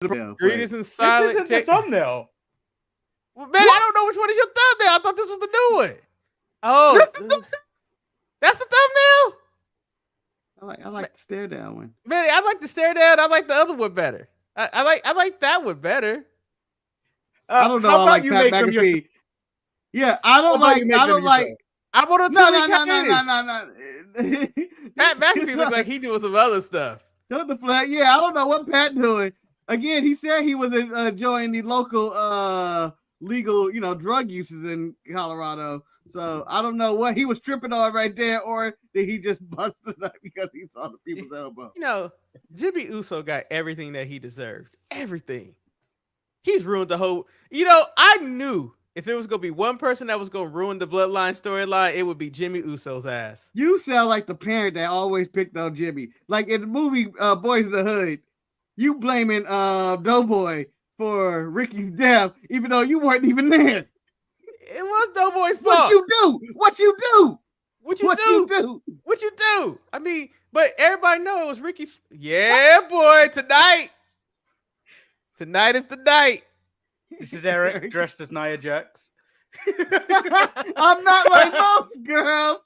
Greetings and silent. This isn't the thumbnail. Man, I don't know which one is your thumbnail. I thought this was the new one. Oh, that's the thumbnail. I like the stare down one. Man, I like the stare down. I like the other one better. I like that one better. I don't know. I like Pat McAfee. Yeah, I don't like. I want to no. Pat McAfee looked like he doing some other stuff. Yeah, I don't know what Pat doing. Again, he said he was enjoying the local legal, drug uses in Colorado. So I don't know what he was tripping on right there, or did he just bust it up because he saw the people's elbow? Jimmy Uso got everything that he deserved. Everything. He's ruined the whole. I knew if there was gonna be one person that was gonna ruin the Bloodline storyline, it would be Jimmy Uso's ass. You sound like the parent that always picked on Jimmy. Like in the movie Boys in the Hood, you blaming Doughboy for Ricky's death, even though you weren't even there. It was Doughboy's fault. What you do? I mean, but everybody know it was Ricky's. Yeah, boy, tonight is the night. This is Eric dressed as Nia Jax. I'm not like most girls.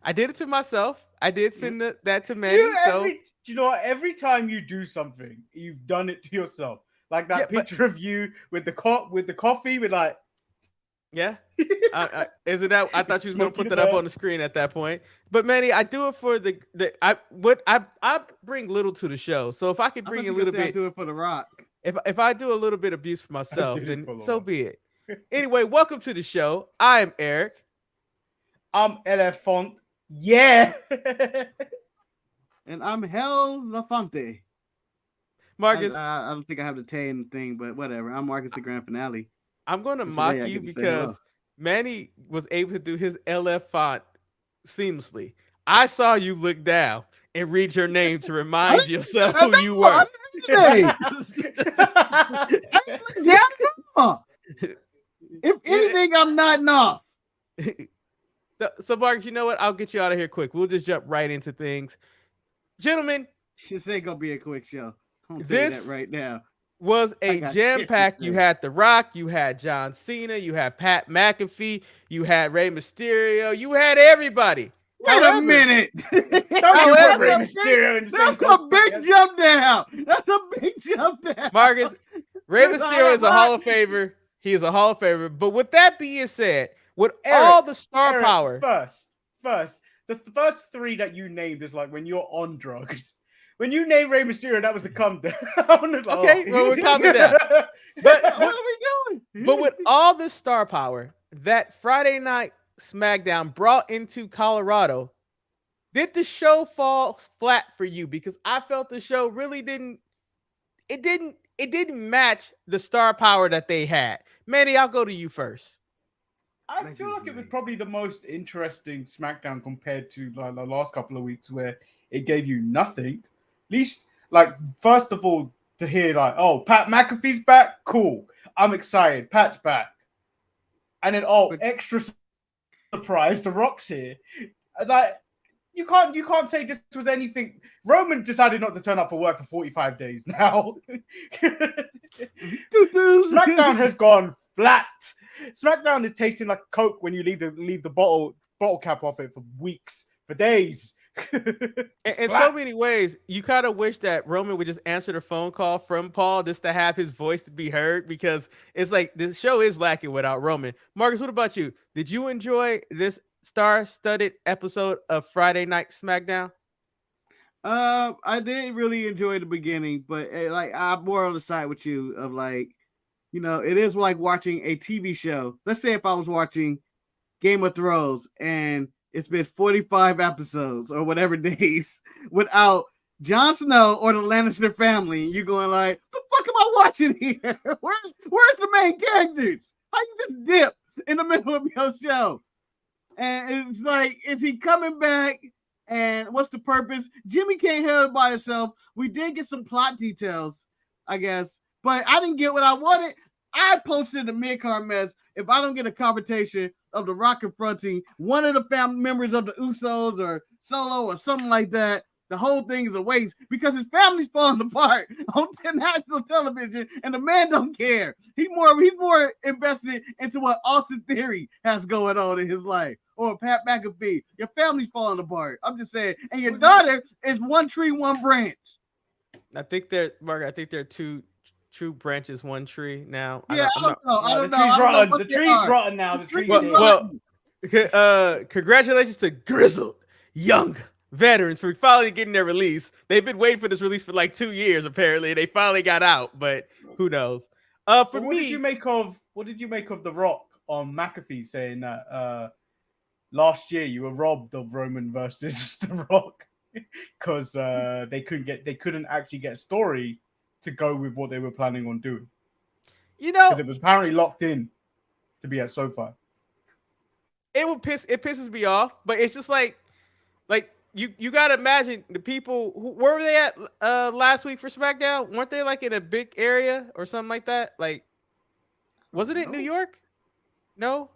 I did it to myself. I did send that to Manny. You know what? Every time you do something, you've done it to yourself. Like that picture of you with the coffee, with like. Yeah. Isn't that? I thought you was gonna put that up on the screen at that point. But Manny, I do it for I bring little to the show. So if I could bring a little bit, I do it for The Rock. If I do a little bit of abuse for myself, then so be it. Anyway, welcome to the show. I am Eric. I'm Elefant. Yeah. And I'm Hell Lafante. Marcus. I don't think I have the tan thing, but whatever. I'm Marcus the Grand Finale. I'm going to mock you because Manny was able to do his LF font seamlessly. I saw you look down and read your name to remind yourself who you were. If anything, I'm nodding off. So, Marcus, you know what? I'll get you out of here quick. We'll just jump right into things. Gentlemen. This ain't going to be a quick show. I'm saying that right now. Was a jam-packed. You had The Rock, you had John Cena, you had Pat McAfee, you had Rey Mysterio, you had everybody. Wait a minute. That's a big jump down. Marcus, Rey Mysterio is a Hall of Famer. He is a Hall of Famer. But with that being said, with all the star power. First, the first three that you named is like when you're on drugs. When you named Rey Mysterio, that was the calm down. Okay, well, we're calming down. But what are we doing? But with all this star power that Friday Night Smackdown brought into Colorado, did the show fall flat for you? Because I felt the show really didn't match the star power that they had. Manny, I'll go to you first. I feel like it was probably the most interesting Smackdown compared to like the last couple of weeks where it gave you nothing. At least, like, first of all, to hear, like, oh, Pat McAfee's back? Cool. I'm excited. Pat's back. And then, extra surprise, The Rock's here. Like, you can't say this was anything. Roman decided not to turn up for work for 45 days now. SmackDown has gone flat. SmackDown is tasting like Coke when you leave the bottle cap off it for weeks, for days. In so many ways, you kind of wish that Roman would just answer the phone call from Paul just to have his voice to be heard, because it's like the show is lacking without Roman. Marcus, what about you? Did you enjoy this star-studded episode of Friday Night Smackdown? I did really enjoy the beginning, but I'm more on the side with you of like, it is like watching a TV show. Let's say if I was watching Game of Thrones and it's been 45 episodes or whatever days without Jon Snow or the Lannister family. You're going like, what the fuck am I watching here? Where's the main characters? How you just dip in the middle of your show? And it's like, is he coming back? And what's the purpose? Jimmy can't handle it by himself. We did get some plot details, I guess, but I didn't get what I wanted. I posted a mid-card mess. If I don't get a confrontation of The Rock confronting one of the family members of the Usos or Solo or something like that, the whole thing is a waste because his family's falling apart on national television, and the man don't care. He's more invested into what Austin Theory has going on in his life, or Pat McAfee. Your family's falling apart. I'm just saying, and your daughter is one tree, one branch. I think they're two branches, one tree now. Yeah, I don't know. The tree's rotten now. The tree's rotten. Congratulations to grizzled young veterans for finally getting their release. They've been waiting for this release for like 2 years, apparently. They finally got out, but who knows? What did you make of The Rock on McAfee saying that last year you were robbed of Roman versus The Rock because they couldn't actually get a story to go with what they were planning on doing. Because it was apparently locked in to be at SoFi. It pisses me off, but it's just like you gotta imagine the people where were they at last week for SmackDown? Weren't they like in a big area or something like that? Like, wasn't it New York? No,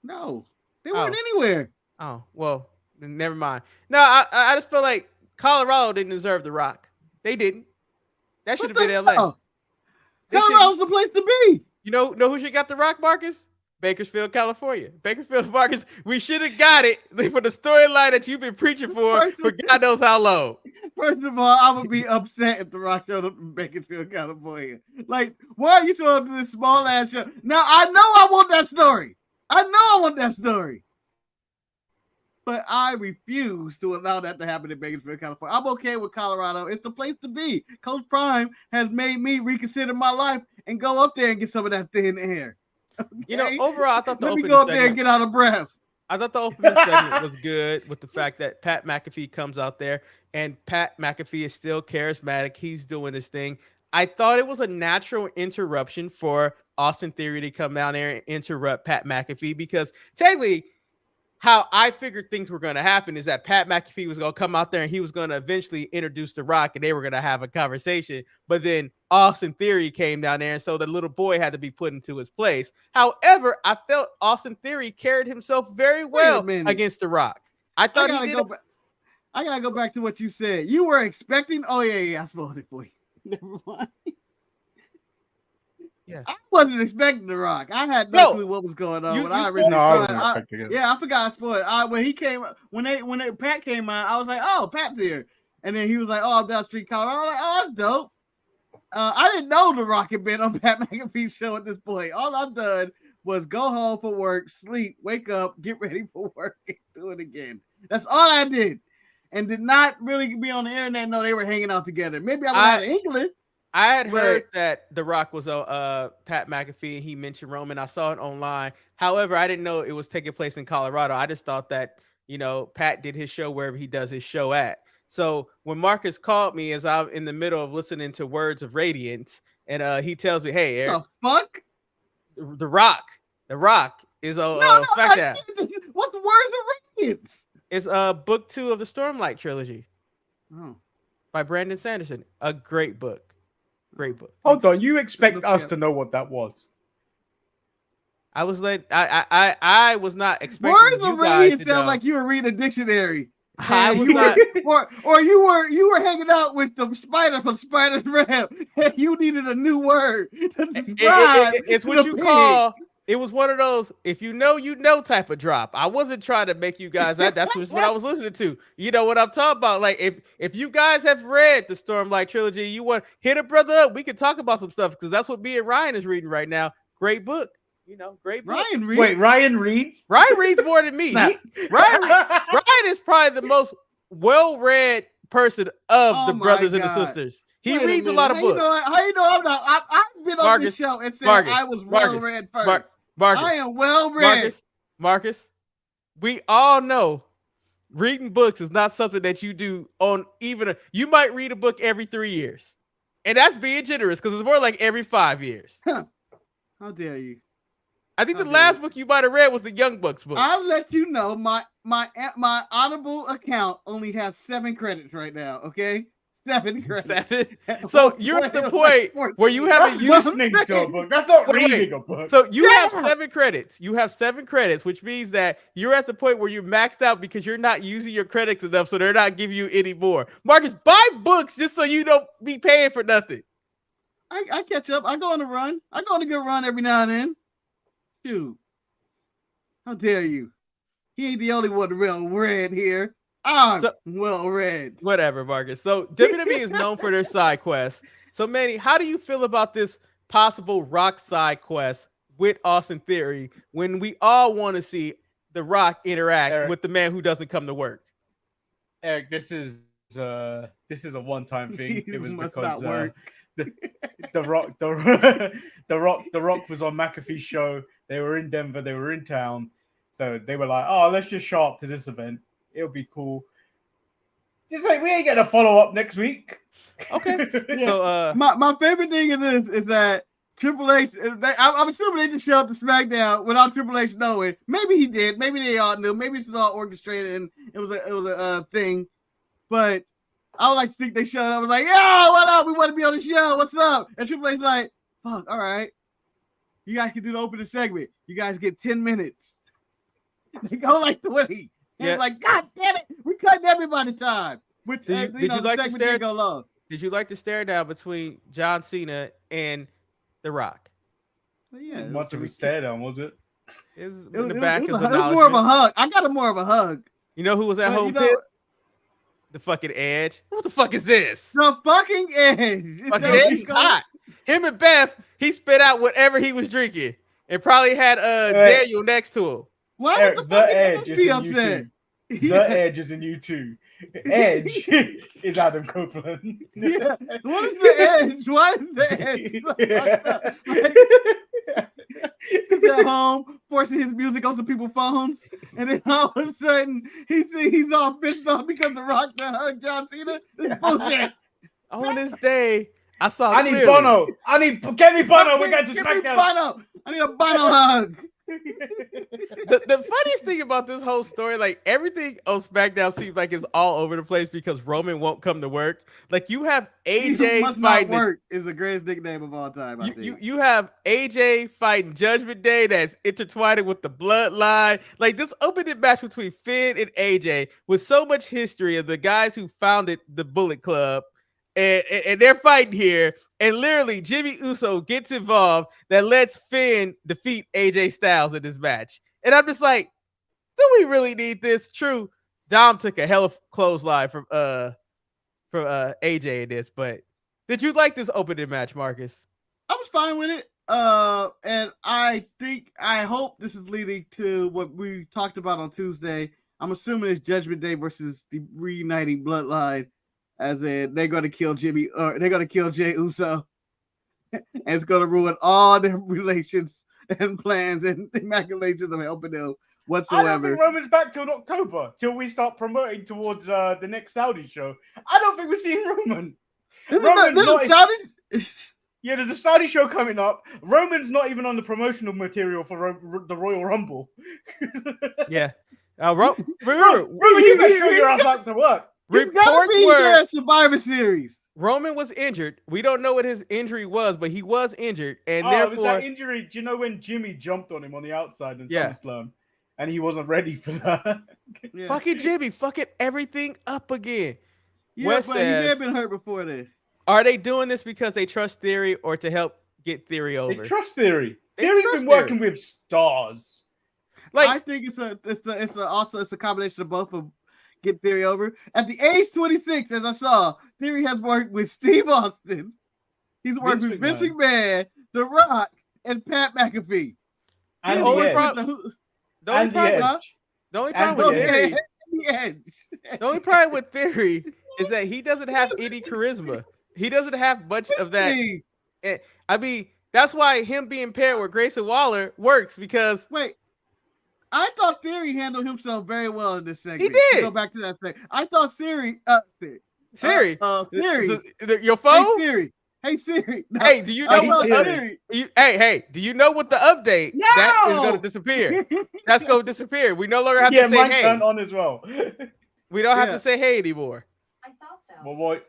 they weren't anywhere. Oh well, then never mind. No, I just feel like Colorado didn't deserve The Rock. They didn't. That should have been LA. Colorado's the place to be. You know who should got The Rock, Marcus? Bakersfield, California. Bakersfield, Marcus, we should have got it for the storyline that you've been preaching for God knows how long. First of all, I would be upset if The Rock showed up in Bakersfield, California. Like, why are you showing up to this small ass show? Now, I know I want that story. But I refuse to allow that to happen in Bakersfield, California. I'm okay with Colorado. It's the place to be. Coach Prime has made me reconsider my life and go up there and get some of that thin air. Okay? Overall, I thought Let me go up there and get out of breath. I thought the opening segment was good with the fact that Pat McAfee comes out there, and Pat McAfee is still charismatic. He's doing his thing. I thought it was a natural interruption for Austin Theory to come down there and interrupt Pat McAfee, because technically how I figured things were going to happen is that Pat McAfee was going to come out there and he was going to eventually introduce The Rock and they were going to have a conversation. But then Austin Theory came down there, and so the little boy had to be put into his place. However, I felt Austin Theory carried himself very well against The Rock. I thought I gotta go back to what you said. You were expecting. Oh yeah, I spoiled it for you. Never mind. Yeah, I wasn't expecting The Rock. I had no clue what was going on when I originally saw it. Yeah, I forgot I spoiled it. When he came, when Pat came out, I was like, "Oh, Pat's here," and then he was like, "Oh, I'm down Street Colorado." I was like, "Oh, that's dope." I didn't know The Rock had been on Pat McAfee's show at this point. All I've done was go home for work, sleep, wake up, get ready for work, and do it again. That's all I did, and did not really be on the internet. No, they were hanging out together. Maybe I was in England. I had heard that The Rock was on Pat McAfee, and he mentioned Roman. I saw it online. However, I didn't know it was taking place in Colorado. I just thought that, Pat did his show wherever he does his show at. So when Marcus called me as I'm in the middle of listening to Words of Radiance, and he tells me, "Hey, Eric, the fuck? The Rock is on SmackDown." What's the Words of Radiance? It's book 2 of the Stormlight trilogy. Oh. By Brandon Sanderson. A great book. Great book. Hold on, you expect us to know what that was? I was I was not expecting Words you of guys Radiance to sound know. like you were reading a dictionary. I was not, or you were hanging out with the spider from Spider's Web, and you needed a new word to describe. It's what you call. It was one of those if you know type of drop. I wasn't trying to make you guys that's what I was listening to. You know what I'm talking about? Like if you guys have read the Stormlight trilogy, you want hit a brother up. We can talk about some stuff because that's what me and Ryan is reading right now. Great book. Great book. Ryan reads. Wait, Ryan reads? Ryan reads more than me. Ryan is probably the most well-read person of the brothers and the sisters. He reads a lot of books. How you know I'm not? I've been on this show and said I was well-read first. I am well-read. Marcus, we all know reading books is not something that you do on you might read a book every 3 years. And that's being generous because it's more like every 5 years. How dare you? I think the last book you might have read was the Young Bucks book. I'll let you know my Audible account only has 7 credits right now. Okay, 7 credits. 7. So you're at the point where you haven't That's used listening to a book. That's not reading a book. So you have 7 credits. You have 7 credits, which means that you're at the point where you're maxed out because you're not using your credits enough, so they're not giving you any more. Marcus, buy books just so you don't be paying for nothing. I catch up. I go on a run. I go on a good run every now and then. Shoot. How dare you? He ain't the only one real red here. I'm well read. Whatever, Marcus. So WWE is known for their side quests. So Manny, how do you feel about this possible Rock side quest with Austin Theory when we all want to see The Rock interact with the man who doesn't come to work? Eric, this is a one-time thing. It was must because not work. The Rock was on McAfee's show. They were in Denver. They were in town. So they were like, "Oh, let's just show up to this event. It'll be cool." It's like we ain't getting a follow-up next week. Okay. Yeah. So my favorite thing in this is that Triple H. I'm assuming they just showed up to SmackDown without Triple H knowing. Maybe he did. Maybe they all knew. Maybe it's all orchestrated and it was a thing. But I would like to think they showed up and was like, "Yo, what up? We want to be on the show. What's up?" And Triple H's like, "Fuck, all right. You guys can do the opening segment. You guys get 10 minutes." They go like 20. And it's like, God damn it, we cutting everybody time. Which did you like to stare? Did you like to stare down between John Cena and The Rock? Well, yeah, much of a stare down, was it? It was in the back. It was more of a hug. I got more of a hug. You know who was at home pit? The fucking Edge. What the fuck is this? The fucking Edge. Fucking Edge is hot. Him and Beth, he spit out whatever he was drinking and probably had Daniel next to him. Why Eric, the Edge is in upset? The Edge is in you too. Edge is Adam Copeland. Yeah. What is the Edge? Why is the Edge? He's at home forcing his music onto people's phones, and then all of a sudden he's all pissed off because The Rock hug John Cena. It's bullshit. On this day, I saw. I need Bono. I need Kenny Bono. We got to SmackDown. Bono. I need a Bono hug. The funniest thing about this whole story, like everything on SmackDown seems like it's all over the place because Roman won't come to work. Like you have AJ must fighting. Not work is the greatest nickname of all time. I think. You have AJ fighting Judgment Day that's intertwined with the bloodline. Like this opening match between Finn and AJ with so much history of the guys who founded the Bullet Club. And they're fighting here, and literally Jimmy Uso gets involved that lets Finn defeat AJ Styles in this match. And I'm just like, do we really need this? True, Dom took a hell of clothesline from AJ in this, but did you like this opening match, Marcus? I was fine with it. And I hope this is leading to what we talked about on Tuesday. I'm assuming it's Judgment Day versus the reuniting bloodline. As in, they're going to kill Jimmy, or they're going to kill Jey Uso, and it's going to ruin all their relations and plans and imaginations of helping them whatsoever. I don't think Roman's back till October, till we start promoting towards the next Saudi show. I don't think we're seeing Roman. Yeah, there's a Saudi show coming up. Roman's not even on the promotional material for the Royal Rumble. Yeah. Roman, you better show your ass out to work. Reports were Survivor Series. Roman was injured. We don't know what his injury was, but he was injured, and therefore, it was that injury. Do you know when Jimmy jumped on him on the outside in SummerSlam, and he wasn't ready for that? Yeah. Fucking Jimmy, fucking everything up again. Yeah, Wes but says, he may have been hurt before then. Are they doing this because they trust Theory or to help get Theory over? They trust Theory. Theory's been working with stars. Like I think it's a combination of both of. Get Theory over. At the age 26, as I saw, Theory has worked with Steve Austin. He's worked with Vince McMahon, The Rock, and Pat McAfee. And the only problem with Theory is that he doesn't have any charisma. He doesn't have much of that. I mean, that's why him being paired with Grayson Waller works because I thought Theory handled himself very well in this segment. He did. Go back to that segment. I thought Theory. Theory. Your phone? Hey Siri. No. Hey, do you know what the do you know what the update that is going to disappear? That's going to disappear. We no longer have to say hey. Turned on as well. We don't have to say hey anymore. I thought so. Well, what?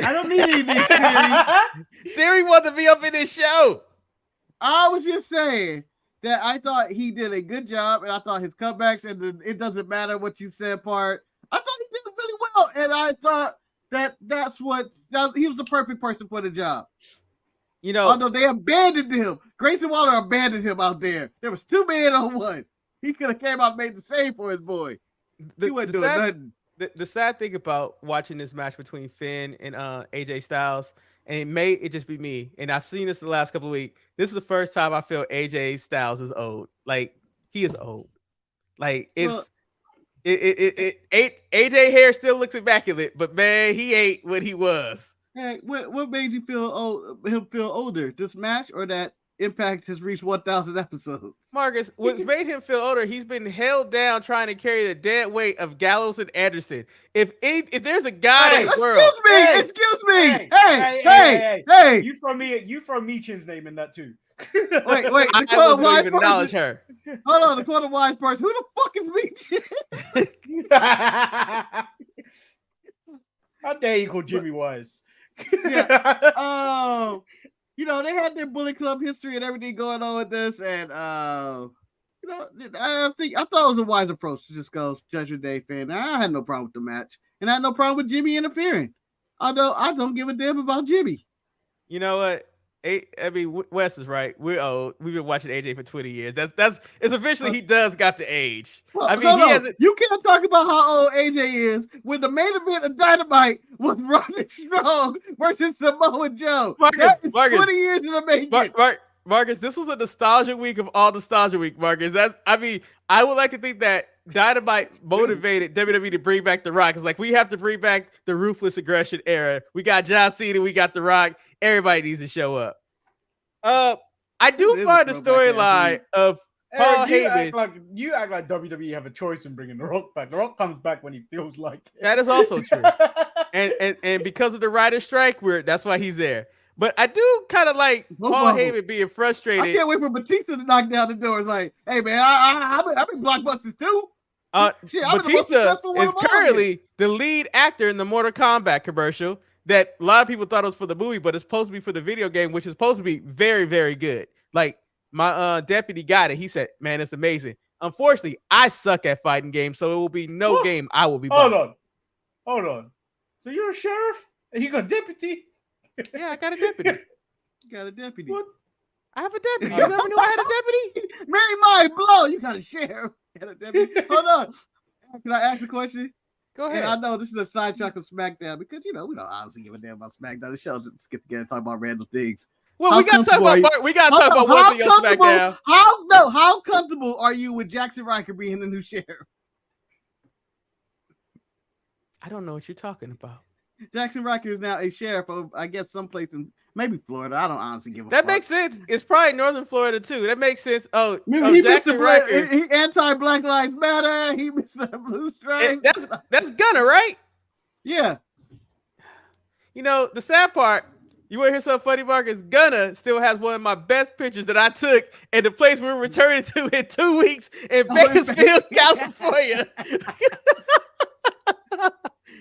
I don't need anything, Siri. Siri wants to be up in this show. I was just saying that I thought he did a good job, and I thought his comebacks and it doesn't matter what you said part. I thought he did really well, and I thought that he was the perfect person for the job. You know, although they abandoned him, Grayson Waller abandoned him out there. There was 2 men on 1. He could have came out and made the save for his boy. He wasn't doing nothing. The sad thing about watching this match between Finn and AJ Styles, and it may just be me, and I've seen this the last couple of weeks. This is the first time I feel AJ Styles is old. Like, he is old. Like, AJ hair still looks immaculate, but man, he ain't what he was. Hey, what made you feel him feel older? This match or that Impact has reached 1,000 episodes? Marcus, what's made him feel older, he's been held down trying to carry the dead weight of Gallows and Anderson. If there's a guy in the world... Excuse me! Hey! You throw Meechin's name in that too. Wait, I wasn't even acknowledge her. Hold on, the quarter wise person. Who the fuck is Meechin? How dare you call Jimmy Wise? Yeah. You know, they had their Bullet Club history and everything going on with this, and you know, I thought it was a wise approach to just go Judgment Day fan. I had no problem with the match, and I had no problem with Jimmy interfering. Although I don't give a damn about Jimmy. You know what? I mean, Wes is right. We're old. We've been watching AJ for 20 years. It's eventually he does got to age. Well, I mean, you can't talk about how old AJ is when the main event of Dynamite was Roderick Strong versus Samoa Joe. Marcus, 20 years in the making. Marcus, this was a nostalgia week of all nostalgia week, Marcus. I would like to think that Dynamite motivated WWE to bring back The Rock. It's like, we have to bring back the ruthless aggression era. We got John Cena, we got The Rock. Everybody needs to show up. I do find the storyline of Paul Heyman. You act like WWE have a choice in bringing The Rock back. The Rock comes back when he feels like it. That is also true. and because of the writer's strike, that's why he's there. But I do kind of like Paul Heyman being frustrated. I can't wait for Batista to knock down the door. It's like, hey man, I've been blockbusters too. Batista is currently the lead actor in the Mortal Kombat commercial that a lot of people thought it was for the movie, but it's supposed to be for the video game, which is supposed to be very, very good. Like, my deputy got it. He said, man, it's amazing. Unfortunately, I suck at fighting games, so it will be no game I will be buying. Hold on. So you're a sheriff and you got a deputy? Yeah, I got a deputy. You got a deputy. What? I have a deputy. You never knew I had a deputy? Manny my blow. You got a sheriff. Got a deputy. Hold on. Can I ask a question? Go ahead. And I know this is a sidetrack of SmackDown because, you know, we don't honestly give a damn about SmackDown. The show just get together and talk about random things. Well, we got to talk about one thing on SmackDown. How comfortable are you with Jackson Riker being the new sheriff? I don't know what you're talking about. Jackson Riker is now a sheriff of, I guess, someplace in maybe Florida. I don't honestly give a fuck. That makes sense. It's probably Northern Florida too. That makes sense. He Jackson Riker. He anti-Black Lives Matter. He missed the blue stripe. That's Gunner, right? Yeah. You know, the sad part, you want to hear something funny, Marcus? Gunner still has one of my best pictures that I took at the place we're returning to in 2 weeks in Bakersfield, California.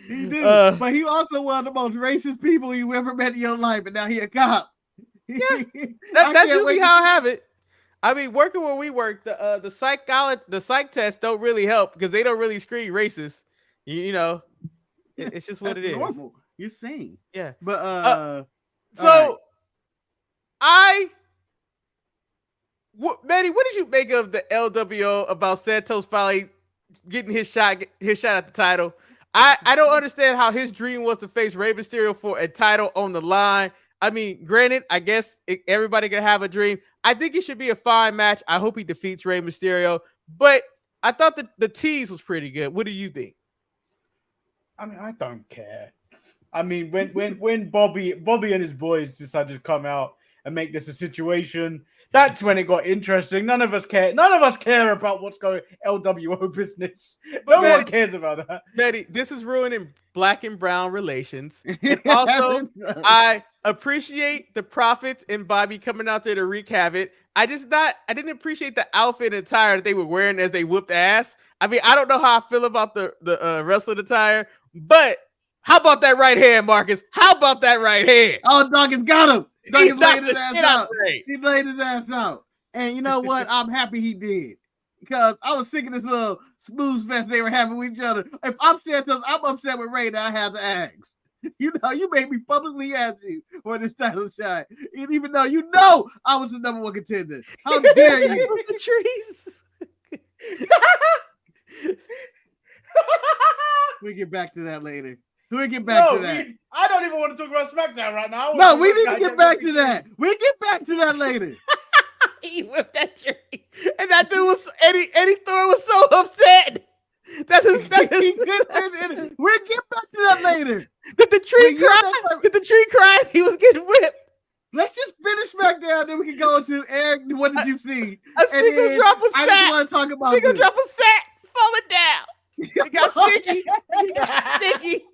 He did, but he also one of the most racist people you ever met in your life, and now he a cop. Yeah, that's usually how I have it. I mean, working where we work, the psych tests don't really help because they don't really screen racists. You know, it's just what it is. Normal. You're saying, yeah, but so right. Manny, what did you make of the LWO about Santos finally getting his shot at the title? I don't understand how his dream was to face Rey Mysterio for a title on the line. I mean, granted, I guess everybody can have a dream. I think it should be a fine match. I hope he defeats Rey Mysterio. But I thought that the tease was pretty good. What do you think? I mean, I don't care. I mean, when Bobby and his boys decided to come out and make this a situation, that's when it got interesting. None of us care. None of us care about what's going LWO business. No one cares about that. Betty, this is ruining Black and brown relations. And also, I appreciate the Profits and Bobby coming out there to wreak havoc. I didn't appreciate the outfit and attire that they were wearing as they whooped ass. I mean, I don't know how I feel about the wrestling attire, but How about that right hand, Marcus? How about that right hand? Oh, Dawkins got him. Dawkins laid his ass out. Right. He laid his ass out. And you know what? I'm happy he did. Because I was sick of this little smooth fest they were having with each other. If I'm saying something, I'm upset with Ray that I have to ask. You know, you made me publicly ask you for this title shot. And even though you know I was the number one contender. How dare you? The trees. We'll get back to that later. We'll get back to that. I don't even want to talk about SmackDown right now. No, we need to get back to that. We'll get back to that later. He whipped that tree. And that dude was, Eddie Thorne was so upset. That's his. We'll get back to that later. Did the tree cry? Did the tree cry? He was getting whipped. Let's just finish SmackDown, then we can go to Eric. What did you see? A single drop of sack. I just want to talk about single this. drop of sack falling down. It got sticky. It got sticky.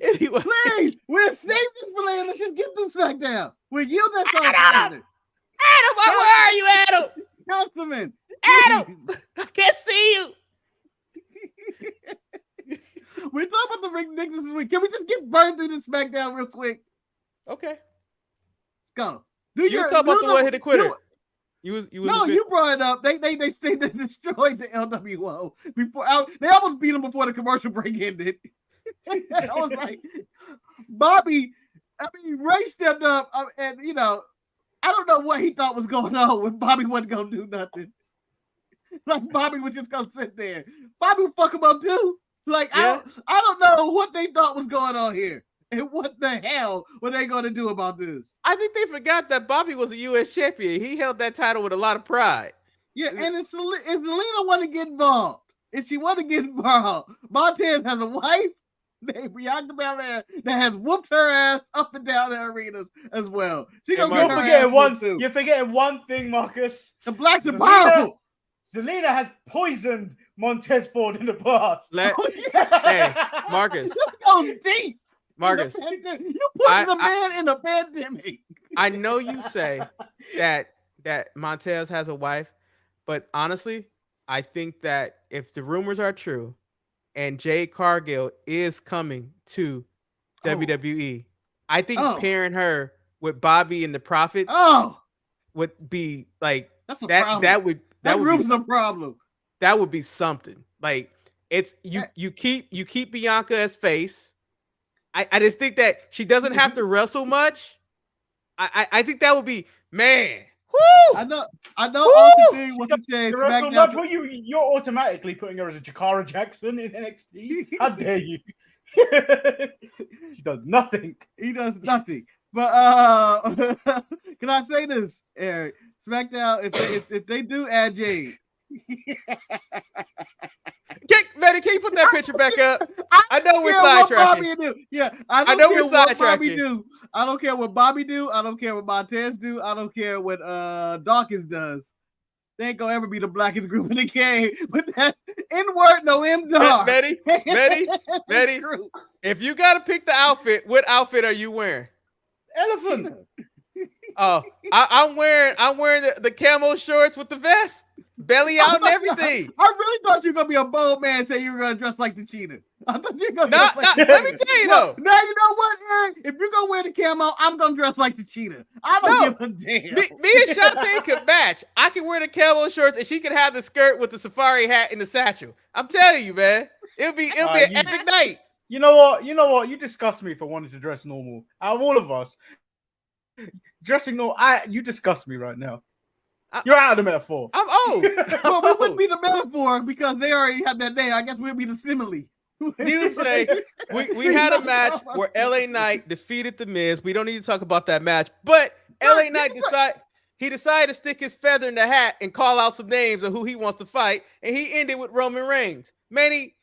Anyway, please, we'll save this for later. Let's just get through SmackDown. We'll yield that song later. Adam, where are you, Adam? Councilman. Adam, I can't see you. We're talking about the ridiculous this week. Can we just get burned through this SmackDown real quick? Okay. Let's go. You was talking about the one hit the quitter. You brought it up. They destroyed the LWO before. They almost beat them before the commercial break ended. I was like, Bobby. I mean, Ray stepped up, and you know, I don't know what he thought was going on when Bobby wasn't gonna do nothing. Like Bobby was just gonna sit there. Bobby would fuck him up too. Like yeah. I don't know what they thought was going on here. And what the hell were they going to do about this? I think they forgot that Bobby was a U.S. champion. He held that title with a lot of pride. Yeah, and if Selena want to get involved, Montez has a wife named Bianca Belair that has whooped her ass up and down the arenas as well. You're forgetting one thing, Marcus. The blacks are powerful. Selena has poisoned Montez Ford in the past. Hey, Marcus. That goes deep. Marcus, you put the man in a pandemic. I know you say that Montez has a wife, but honestly, I think that if the rumors are true and Jade Cargill is coming to WWE, I think pairing her with Bobby and the Profits would be like problem. That would be a problem. That would be something. Like it's you keep Bianca as face. I just think that she doesn't have to wrestle much. I think that would be, man. Woo! I know. Austin wasn't changed. Wrestle much. Well, you're automatically putting her as a Jakara Jackson in NXT. How dare you? She does nothing. He does nothing. But can I say this, Eric? SmackDown, if they do add Jade. Manny, can you put that picture back up? I know we're sidetracking. I know we're sidetracking. I don't care what Bobby do. I don't care what Montez do. I don't care what Dawkins does. They ain't gonna ever be the blackest group in the game. But that N-word, no M-dog. Betty, if you gotta pick the outfit, what outfit are you wearing? Elephant. Oh, I'm wearing the camo shorts with the vest, belly out and everything. I really thought you were gonna be a bold man and say you were gonna dress like the cheetah. I thought you were gonna dress like let me tell you though. Now you know what, Eric? If you're gonna wear the camo, I'm gonna dress like the cheetah. I don't give a damn. Me and Shantae could match. I can wear the camo shorts and she can have the skirt with the safari hat and the satchel. I'm telling you, man. It'll be an epic night. You know what? You disgust me for wanting to dress normal. Out of all of us, dressing normal, you disgust me right now. You're out of the metaphor. I'm old. Well, we wouldn't be the metaphor because they already have that name. I guess we'll be the simile. You say we had a match where LA Knight defeated The Miz. We don't need to talk about that match, but LA Knight decided to stick his feather in the hat and call out some names of who he wants to fight, and he ended with Roman Reigns. Manny,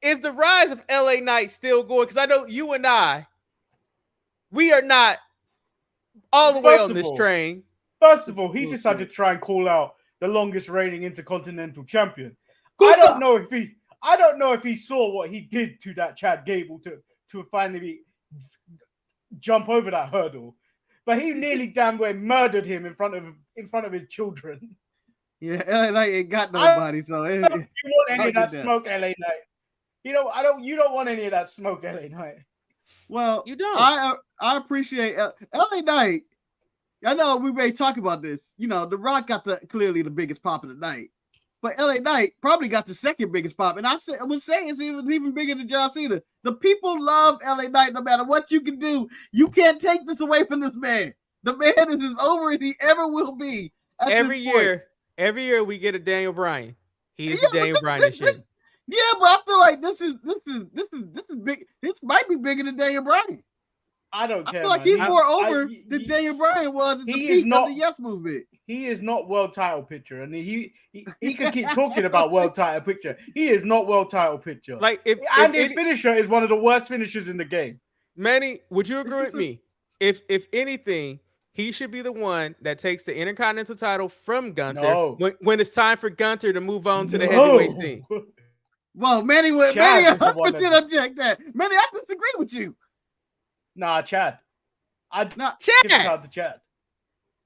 is the rise of LA Knight still going? Because I know you and we are not all the way on this train. First of all, he decided to try and call out the longest reigning Intercontinental Champion. I don't know if he saw what he did to that Chad Gable to finally jump over that hurdle, but he nearly damn well murdered him in front of his children. Yeah, LA Knight ain't got nobody, so you want any of that smoke, LA Knight? You don't want any of that smoke, LA Knight. Well, you don't. I appreciate LA Knight. I know we may talk about this. You know, The Rock got clearly the biggest pop of the night, but LA Knight probably got the second biggest pop. And I was saying it was even bigger than John Cena. The people love LA Knight no matter what you can do. You can't take this away from this man. The man is as over as he ever will be. Every year we get a Daniel Bryan. He is Daniel Bryan this year. Yeah, but I feel like this is big. This might be bigger than Daniel Bryan. I don't care. I feel like he's more over than Daniel Bryan was at the peak of the Yes Movement. He is not world title picture, and he could keep talking about world title picture. He is not world title picture. Like his finisher is one of the worst finishers in the game. Manny, would you agree with me? If anything, he should be the one that takes the Intercontinental title from Gunther when it's time for Gunther to move on to the heavyweight scene. Well, Manny 100% object that. Manny, I disagree with you. Nah, Chad. Chad. To Chad.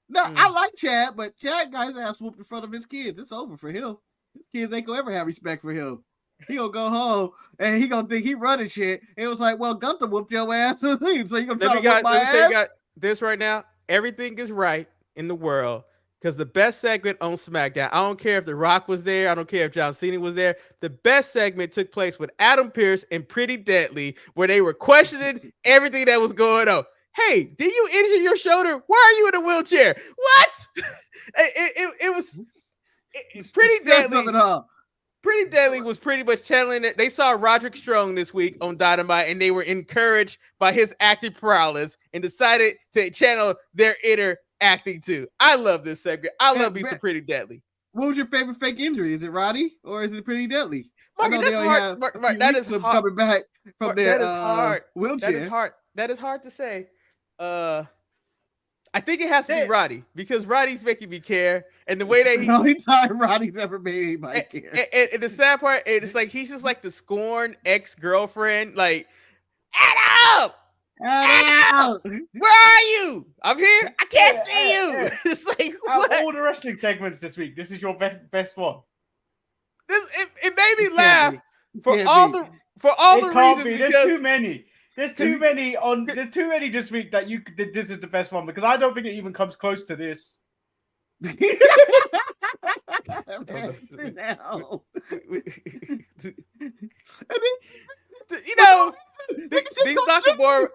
No, I like Chad, but Chad got his ass whooped in front of his kids. It's over for him. His kids ain't gonna ever have respect for him. He gonna go home and he gonna think he running shit. It was like, well, Gunther whooped your ass and leave. So you gonna try to whoop my ass? Let me got this right now. Everything is right in the world. Because the best segment on SmackDown, I don't care if The Rock was there. I don't care if John Cena was there. The best segment took place with Adam Pearce and Pretty Deadly, where they were questioning everything that was going on. Hey, did you injure your shoulder? Why are you in a wheelchair? What? It was Pretty Deadly. Pretty Deadly was pretty much channeling it. They saw Roderick Strong this week on Dynamite, and they were encouraged by his acting prowess and decided to channel their inner acting too. I love this segment. I love me some Pretty Deadly. What was your favorite fake injury? Is it Roddy or is it Pretty Deadly? Mark, that's hard. Mark, that is hard. Coming back from their wheelchair. That is hard. That is hard to say. I think it has to be Roddy because Roddy's making me care, and the way that the only time Roddy's ever made anybody care. And the sad part, it's like he's just like the scorned ex-girlfriend. Like, Adam! Where are you? I'm here. I can't see you. It's like what? All the wrestling segments this week. This is your best one. It made me laugh for all the reasons because there's too many. There's too many this week that this is the best one because I don't think it even comes close to this. You know,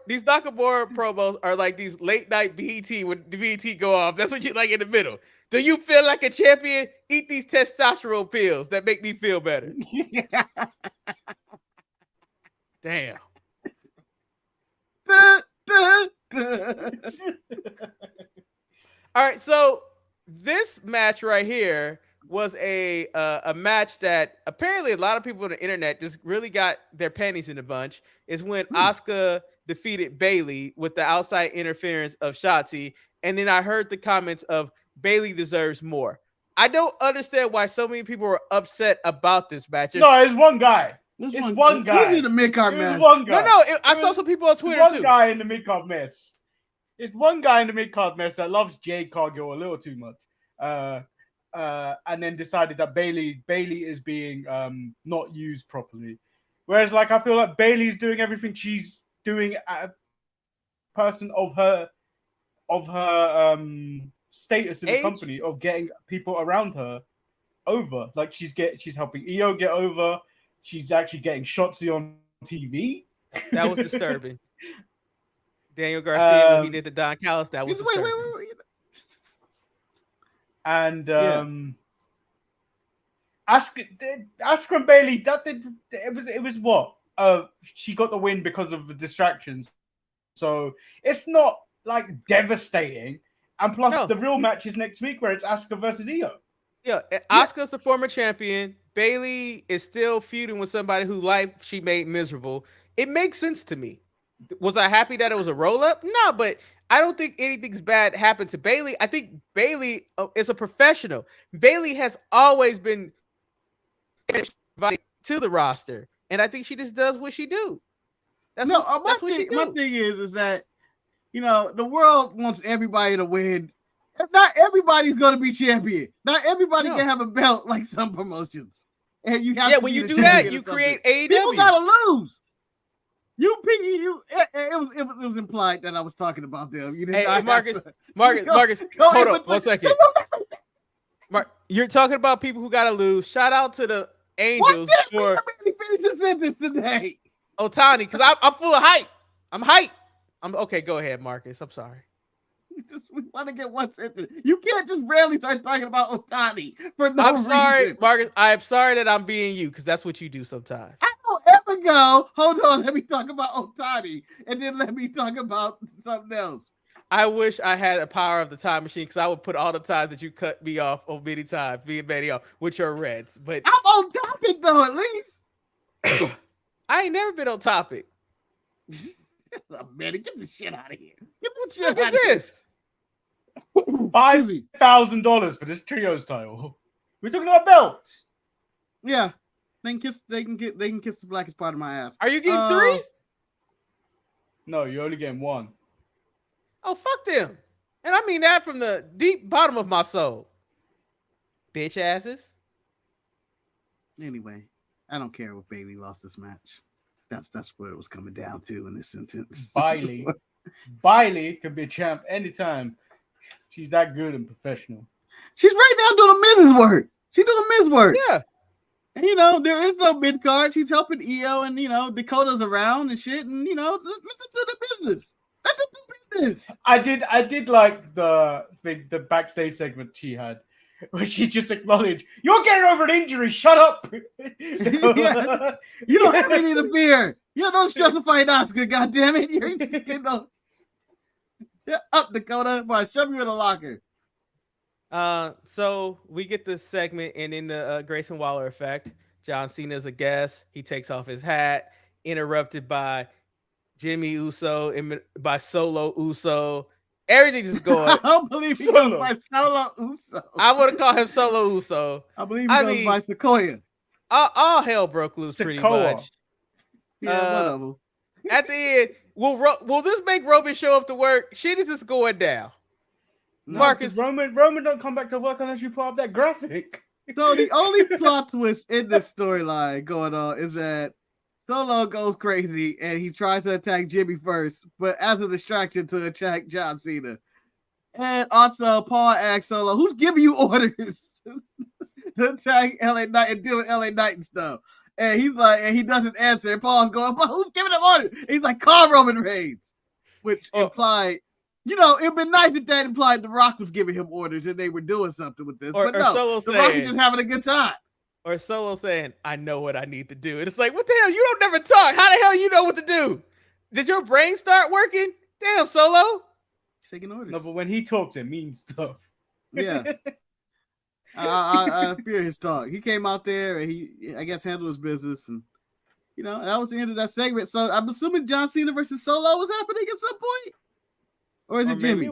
these Nakamura promos are like these late night BET when the BET go off. That's what you like in the middle. Do you feel like a champion? Eat these testosterone pills that make me feel better. Damn. All right, so this match right here was a match that apparently a lot of people on the internet just really got their panties in a bunch. Is when Asuka defeated Bayley with the outside interference of Shotzi, and then I heard the comments of Bayley deserves more. I don't understand why so many people were upset about this match. No, it's one guy. It's one guy. Who's in the mid-card match? One guy. I saw some people on Twitter too. One guy in the mid-card mess. It's one guy in the mid-card mess that loves Jade Cargill a little too much. And then decided that Bayley is being not used properly. Whereas, like, I feel like Bayley's doing everything she's doing as a person of her status in the company, of getting people around her over. Like, she's helping Io get over. She's actually getting Shotzi on TV. That was disturbing. Daniel Garcia, when he did the Don Callis, that was disturbing. Wait. And Asuka and Bayley, it was what? She got the win because of the distractions. So it's not like devastating. And plus the real match is next week where it's Asuka versus Io. Yeah, Asuka's the former champion. Bayley is still feuding with somebody who life she made miserable. It makes sense to me. Was I happy that it was a roll-up? No, but I don't think anything's bad happened to Bayley. I think Bayley is a professional. Bayley has always been invited to the roster, and I think she just does what she do. My thing is that, you know, the world wants everybody to win. Not everybody's going to be champion. Not everybody can have a belt like some promotions. and you have to when be you the do that, champion you or something. create AEW. People gotta lose. It was implied that I was talking about them. You did not Marcus, Marcus, hold on 1 second. Mark, you're talking about people who gotta lose. Shout out to the Angels for finish a sentence today. Otani, because I'm full of hype. I'm hype. Okay. Go ahead, Marcus. I'm sorry. We want to get one sentence. You can't just randomly start talking about Otani for no reason. I'm sorry, Marcus. I'm sorry that I'm being you because that's what you do sometimes. I don't ever go. Hold on. Let me talk about Otani, and then let me talk about something else. I wish I had a power of the time machine because I would put all the times that you cut me off on many times, me and Manny off, which are Reds. But I'm on topic though, at least. I ain't never been on topic. Manny, get the shit out of here. Get the shit out What of is here. this? $5,000 for this trios title. We're talking about belts. Yeah, they can kiss the blackest part of my ass. Are you getting 3? No, you're only getting 1. Oh, fuck them. And I mean that from the deep bottom of my soul. Bitch asses. Anyway, I don't care if Bailey lost this match. That's what it was coming down to in this sentence. Bailey can be a champ anytime. She's that good and professional. She's right now doing Miz's work. She's doing Miz work. Yeah. And, there is no mid card. She's helping EO and, Dakota's around and shit. And, let's do the business. Let's do business. I did like the backstage segment she had, where she just acknowledged, "You're getting over an injury. Shut up." Yeah. You don't have any to fear. You don't stress and fight Oscar. God damn it! Shut up, Dakota. Before I shove you in a locker. So we get this segment, and in the Grayson Waller effect, John Cena's a guest. He takes off his hat, interrupted by Jimmy Uso and by Solo Uso. Everything is going. I don't believe he goes by Solo Uso. I want to call him Solo Uso. I believe he goes by Sequoia. All hell broke loose pretty much. Yeah, whatever. At the end, will this make Roman show up to work? Shit is just going down. No, Marcus, Roman don't come back to work unless you put up that graphic. So the only plot twist in this storyline going on is that Solo goes crazy and he tries to attack Jimmy first, but as a distraction to attack John Cena. And also, Paul asks Solo, "Who's giving you orders to attack LA Knight and deal with LA Knight and stuff?" And he's like, and he doesn't answer. And Paul's going, "But who's giving him orders?" And he's like, "Call Roman Reigns," which implied, it'd been nice if that implied The Rock was giving him orders and they were doing something with this. But no, The Rock is just having a good time. Or Solo saying, "I know what I need to do." And it's like, what the hell? You don't never talk. How the hell you know what to do? Did your brain start working? Damn, Solo. Taking orders. No, but when he talks, it means stuff. Yeah. I fear his talk. He came out there and he, I guess, handled his business. And, that was the end of that segment. So I'm assuming John Cena versus Solo was happening at some point? Or is it Jimmy?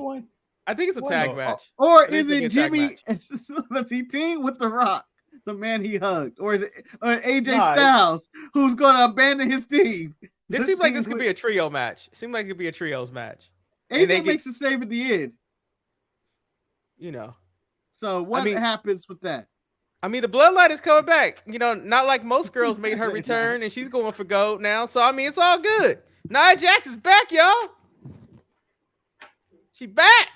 I think it's a tag match. Or is it Jimmy? Does he team with The Rock, the man he hugged? Or is it AJ Styles, who's going to abandon his team? This seems like this could be a trio match. It seems like it could be a trios match. AJ makes the save at the end. So what happens with that? I mean, the bloodline is coming back. Not like most girls made her return, and she's going for gold now. So, I mean, it's all good. Nia Jax is back, y'all. She back.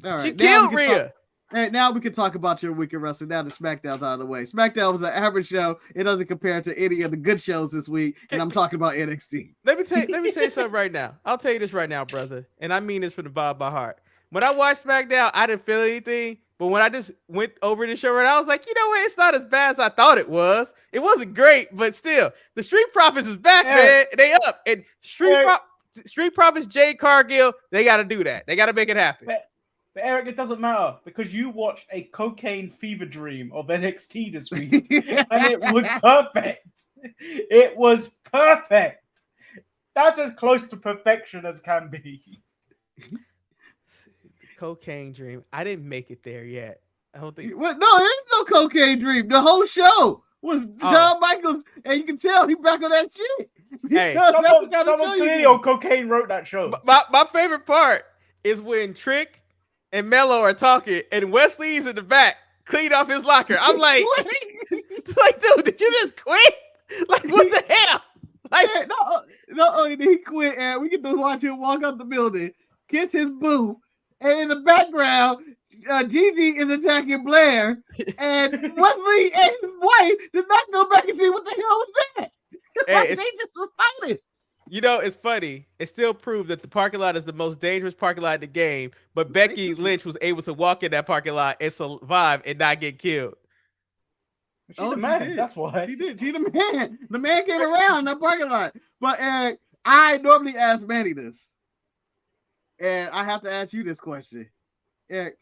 All right. She killed Rhea. Hey, now we can talk about your weekend wrestling. Now the SmackDown's out of the way. SmackDown was an average show. It doesn't compare to any of the good shows this week. And I'm talking about NXT. Let me tell you something right now. I'll tell you this right now, brother. And I mean this from the bottom of my heart. When I watched SmackDown, I didn't feel anything. But when I just went over the show, I was like, you know what? It's not as bad as I thought it was. It wasn't great, but still, the Street Profits is back, man. They up. And Street Profits, Jade Cargill, they got to do that. They got to make it happen. But Eric, it doesn't matter because you watched a cocaine fever dream of NXT this week, and it was perfect. It was perfect. That's as close to perfection as can be. Cocaine dream. I didn't make it there yet. I don't think. Well, no, there's no cocaine dream. The whole show was Shawn Michaels, and you can tell he back on that shit. Hey, someone clearly on cocaine wrote that show. My favorite part is when Trick and Mello are talking, and Wesley's in the back, clean off his locker. I'm like, Like, dude, did you just quit? Like, what the hell? Like, not only did he quit, and we get to watch him walk out the building, kiss his boo, and in the background, Gigi is attacking Blair, and Wesley and his wife did not go back and see what the hell was that. Like, they just responded. You know, it's funny. It still proved that the parking lot is the most dangerous parking lot in the game, but Becky Lynch was able to walk in that parking lot and survive and not get killed. She's the man. That's why. She did. She's the man. The man came around in that parking lot. But Eric, I normally ask Manny this. And I have to ask you this question. Eric,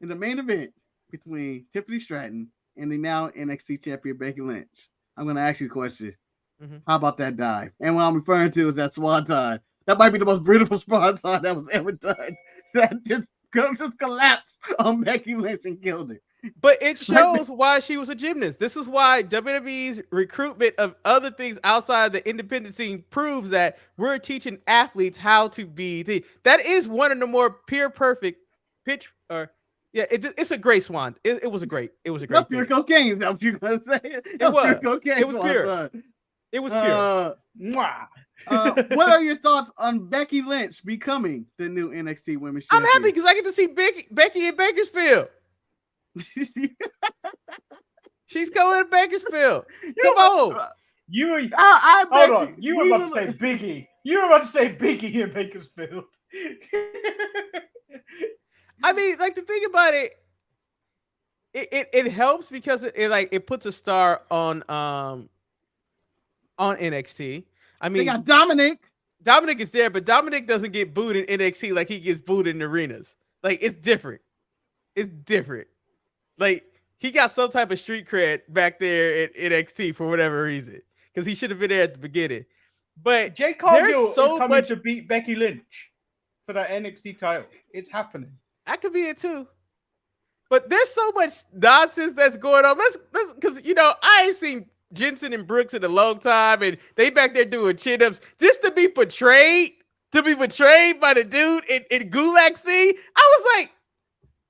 in the main event between Tiffany Stratton and the now NXT champion Becky Lynch, I'm going to ask you a question. Mm-hmm. How about that dive? And what I'm referring to is that swanton. That might be the most beautiful swanton that was ever done. That just collapsed on Becky Lynch and killed her. But it shows why she was a gymnast. This is why WWE's recruitment of other things outside the independent scene proves that we're teaching athletes how to be. That is one of the more pure perfect pitch. It's a great swan. It was a great. That's pure cocaine. Is that what you're gonna say? It was pure cocaine. It was pure. It was pure. What are your thoughts on Becky Lynch becoming the new NXT Women's Champion? I'm happy because I get to see Becky in Bakersfield. She's coming to Bakersfield. Come on. You were about to say Biggie. You were about to say Biggie in Bakersfield. I mean, like, the thing about it helps because it puts a star on NXT. I mean, they got Dominic. Dominic is there, but Dominic doesn't get booed in NXT like he gets booed in arenas. Like, it's different. It's different. Like, he got some type of street cred back there at NXT for whatever reason, because he should have been there at the beginning. But Jay Cargill is coming to beat Becky Lynch for that NXT title. It's happening. That could be it too. But there's so much nonsense that's going on. Let's because I ain't seen Jensen and Brooks in a long time, and they back there doing chin-ups just to be portrayed by the dude in Gulak scene. I was like,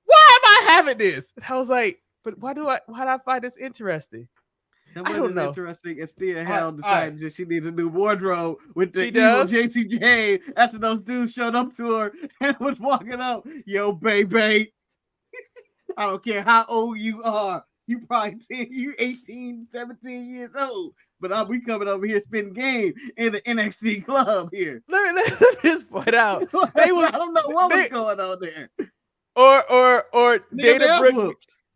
why am I having this? And I was like, but why do I find this interesting? That wasn't interesting. And Thea Hell decided that she needs a new wardrobe with the evil JCJ after those dudes showed up to her and was walking up. Yo, baby. I don't care how old you are. You probably 18, 17 years old. But we coming over here spending game in the NXT club here. Let me just point out. I don't know what was going on there.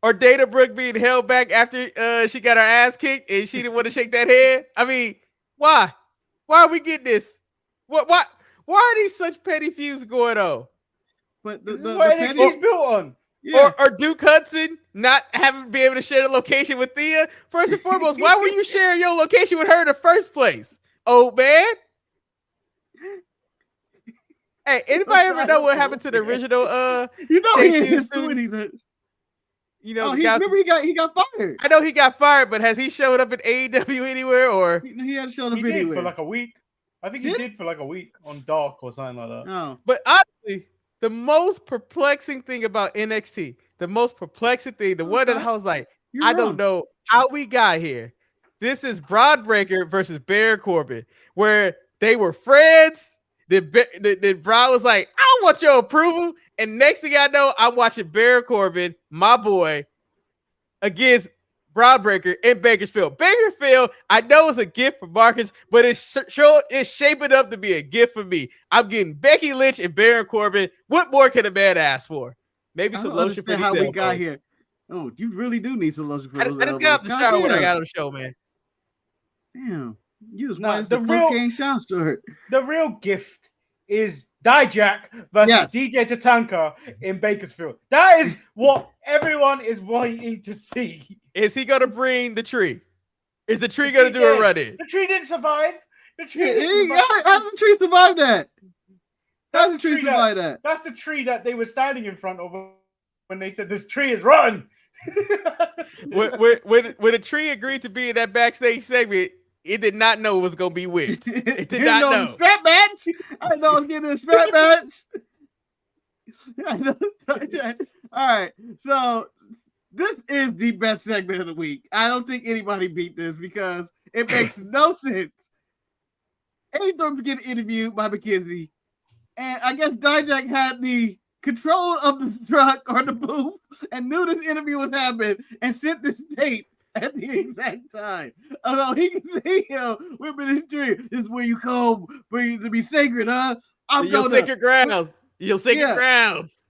Or Dana Brooke being held back after she got her ass kicked and she didn't want to shake that head. I mean, why? Why are we getting this? Why are these such petty feuds going on? But this is what NXT's built on. Yeah. Or Duke Hudson not be able to share the location with Thea. First and foremost, why were you sharing your location with her in the first place? Old man. Hey, anybody ever know what happened to the original he didn't do anything. Remember he got fired. I know he got fired, but has he showed up in AEW anywhere, or he had shown up anywhere for like a week? I think he did for like a week on Dark or something like that. No. But honestly, the most perplexing thing about NXT, the one that I was like, don't know how we got here. This is Bron Breakker versus Baron Corbin, where they were friends. Then Bron was like, I don't want your approval. And next thing I know, I'm watching Baron Corbin, my boy, against Bron Breakker in Bakersfield. Bakersfield, I know it's a gift for Marcus, but it's shaping up to be a gift for me. I'm getting Becky Lynch and Baron Corbin. What more can a man ask for? Maybe some lotion for how we got here. Oh, you really do need some lotion for those I just got out the shower when I got on the show, man. Damn. You was wearing the cocaine sound shirt. The real gift is Dijak versus DJ Tatanka in Bakersfield. That is what everyone is waiting to see. Is he going to bring the tree? Is the tree going to do a run-in? The tree didn't survive. How did the tree survive that? How did the tree survive that? That's the tree that they were standing in front of when they said, this tree is rotten. when the tree agreed to be in that backstage segment, it did not know it was going to be whipped. It did not know. Strap match. I know I'm getting a strap match. All right. So This is the best segment of the week. I don't think anybody beat this because it makes no sense. Eddie Thorpe's getting interviewed by McKenzie, and I guess Dijak had the control of the truck or the booth and knew this interview was happening and sent this tape at the exact time. Although he can see him whipping his tree. This is where you come for you to be sacred, huh? Your sacred grounds. Your sacred grounds.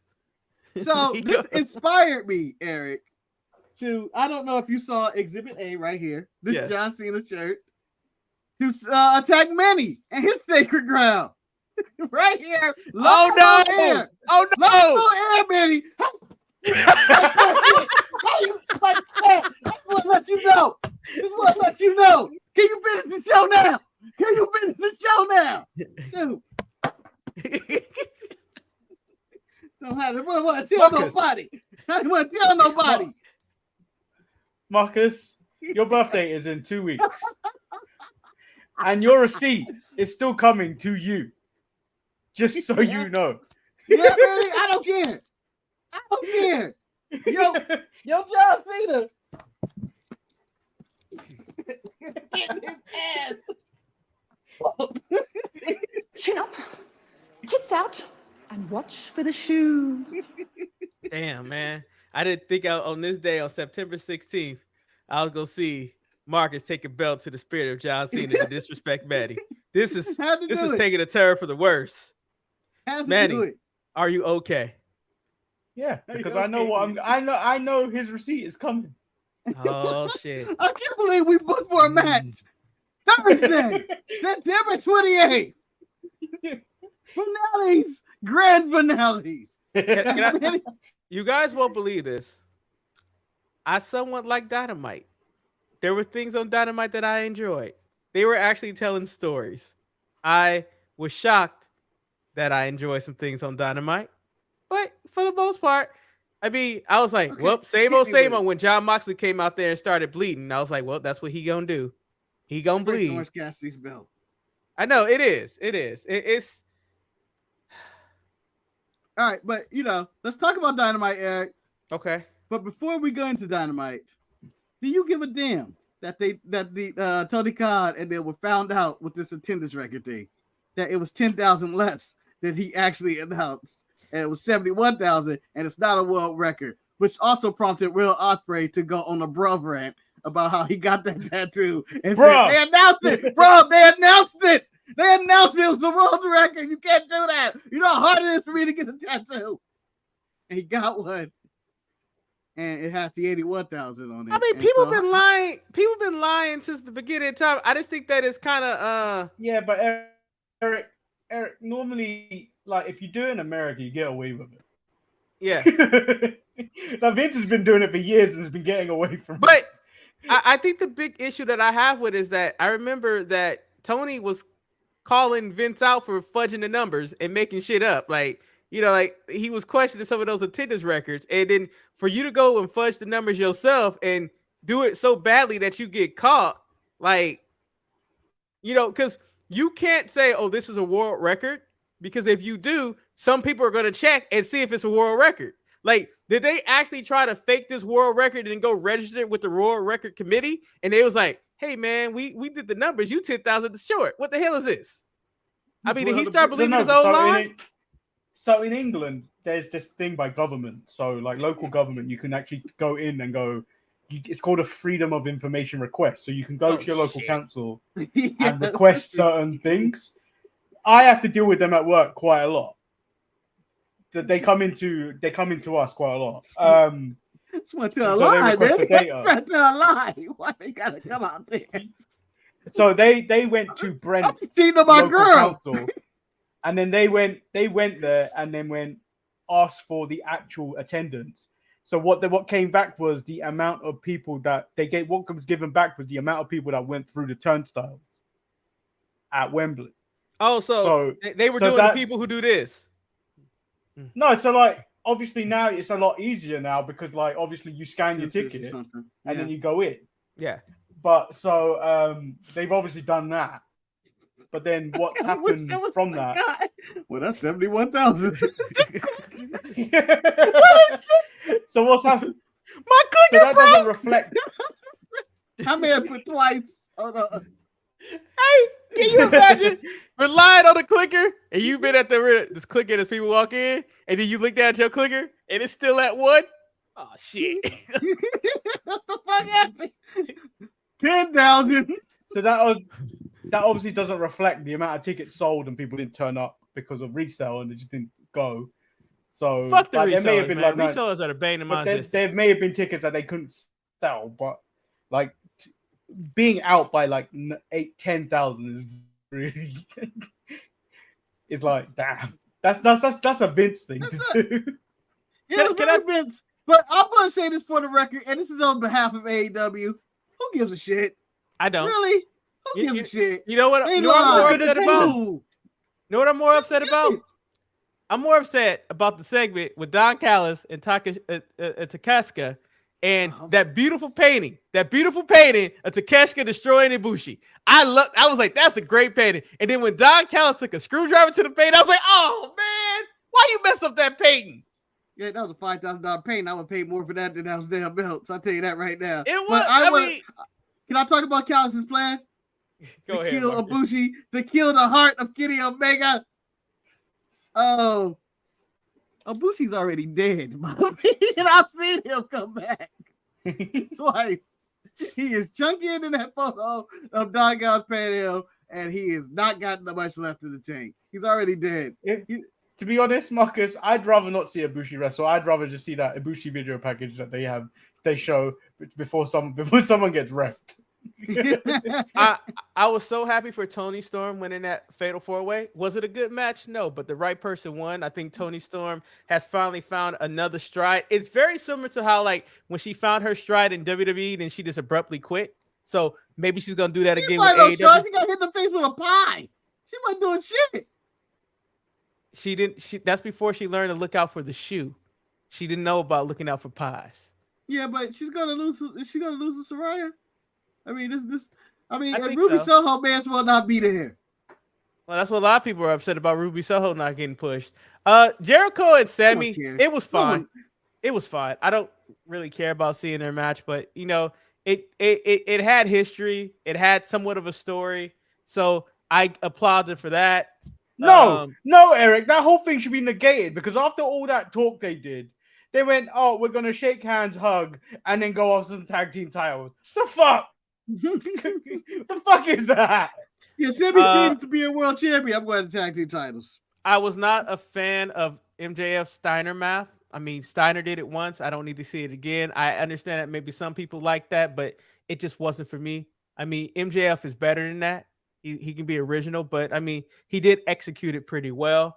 So this inspired me, Eric, to, I don't know if you saw Exhibit A right here, this John Cena shirt, to attack Manny and his sacred ground. Right here. Oh no! Air. Oh no! Air, Manny. This will let you know. This will let you know. Can you finish the show now? Can you finish the show now? Dude. Don't have to tell nobody. I don't want to tell nobody. Marcus, your birthday is in 2 weeks. And your receipt is still coming to you. Just so you know. Yeah, Manny, I don't care. I don't care. Yo, John Cena. Getting his ass. Chin up, tits out, and watch for the shoe. Damn, man. I didn't think on this day, on September 16th, I was going to see Marcus take a belt to the spirit of John Cena to disrespect Manny. This is taking a turn for the worse. Manny, are you okay? Yeah, because I know I know his receipt is coming. Oh shit! I can't believe we booked for a match. Thursday, September 28th. Finales, grand finales. You guys won't believe this. I somewhat like Dynamite. There were things on Dynamite that I enjoyed. They were actually telling stories. I was shocked that I enjoy some things on Dynamite, but for the most part, I mean, I was like, well, same old. When Jon Moxley came out there and started bleeding, I was like, well, that's what he gonna do. He gonna bleed. Orange Cassidy's belt. I know it is. It's all right, but let's talk about Dynamite, Eric. Okay. But before we go into Dynamite, do you give a damn that the Tony Khan and they were found out with this attendance record thing that it was 10,000 less than he actually announced, and it was 71,000, and it's not a world record, which also prompted Will Ospreay to go on a bruv rant about how he got that tattoo and said they announced it, bro. They announced it. They announced it was the world record. You can't do that. You know how hard it is for me to get a tattoo. And he got one. And it has the 81,000 on it. I mean, people been lying. People been lying since the beginning of time. I just think that it's kind of Yeah, but Eric, normally, like, if you do it in America, you get away with it. Yeah. Now, Vince has been doing it for years and has been getting away from but it. I think the big issue that I have with is that I remember that Tony was calling Vince out for fudging the numbers and making shit up. Like he was questioning some of those attendance records. And then for you to go and fudge the numbers yourself and do it so badly that you get caught, because you can't say, oh, this is a world record. Because if you do, some people are going to check and see if it's a world record. Like, did they actually try to fake this world record and go register it with the World Record Committee? And they was like, hey, man, we did the numbers. You 10,000 short. What the hell is this? I mean, did he start believing his own line? So in England, there's this thing by government. So, like, local government, you can actually go in and go, it's called a freedom of information request. So you can go to your local council and request certain things. I have to deal with them at work quite a lot. They come into us quite a lot. It's one to a lie, man. That's a lie. Why they gotta come out there? So they went to Brent local council, and then they went there and then asked for the actual attendance. So what came back was the amount of people that they gave. What was given back was the amount of people that went through the turnstiles at Wembley. Oh, so they were doing the people who do this. No, so like obviously now it's a lot easier now because like obviously you scan your ticket and then you go in. Yeah. But so they've obviously done that. But then what happened from that? Well, that's 71,000. So what's happened? My So clicker that broke. doesn't reflect. I may have put twice. Hold on. Hey, can you imagine relying on the clicker and you've been at this clicker as people walk in, and then you look down at your clicker and it's still at 1? Oh shit! What the fuck happened? 10,000. So that obviously doesn't reflect the amount of tickets sold and people didn't turn up because of resale and they just didn't go. So Fuck the like, there resellers, may have been man. like Resellers are the bane of my existence. there may have been tickets that they couldn't sell, but like being out by like 10,000 is really it's like damn. That's a Vince thing to do. Yeah, can I Vince? But I'm gonna say this for the record, and this is on behalf of AEW. Who gives a shit? I don't. Really? Who gives a shit? You know what? They You know what I'm more lied. upset about? Ooh. You know what I'm more upset about? I'm more upset about the segment with Don Callis and Takeshita and that beautiful painting of Takeshita destroying Ibushi. I was like, that's a great painting. And then when Don Callis took a screwdriver to the painting, I was like, oh man, why you mess up that painting? Yeah, that was a $5,000 painting. I would pay more for that than those damn belts. I'll tell you that right now. It was. Can I talk about Callis' plan? Go ahead, kill Marcus. Ibushi, to kill the heart of Kenny Omega. Oh, Ibushi's already dead, and I've seen him come back twice. He is chunkier than that photo of Don Gal's panel, and he has not gotten much left in the tank. He's already dead. To be honest, Marcus, I'd rather not see Ibushi wrestle. I'd rather just see that Ibushi video package that they show before someone gets wrecked. I was so happy for Toni Storm winning that Fatal 4-Way. Was it a good match? No, but the right person won. I think Toni Storm has finally found another stride. It's very similar to how, like, when she found her stride in WWE, then she just abruptly quit. So maybe she's gonna do that again with AEW. She got hit in the face with a pie. She wasn't doing shit. She didn't. That's before she learned to look out for the shoe. She didn't know about looking out for pies. Yeah, but she's gonna lose. Is she gonna lose to Saraya? I mean, think Ruby so. Soho may as well not be there. Well, that's what a lot of people are upset about, Ruby Soho not getting pushed. Jericho and Sammy, it was fine. It was fine. I don't really care about seeing their match, but you know, it had history. It had somewhat of a story, so I applauded for that. No, Eric, that whole thing should be negated because after all that talk they did, they went, "Oh, we're gonna shake hands, hug, and then go off some tag team titles." The fuck? The fuck is that? Yeah, Sammy's dreaming to be a world champion. I'm going to tag team titles. I was not a fan of MJF Steiner math. I mean, Steiner did it once. I don't need to see it again. I understand that maybe some people like that, but it just wasn't for me. I mean, MJF is better than that. He can be original, but I mean, he did execute it pretty well.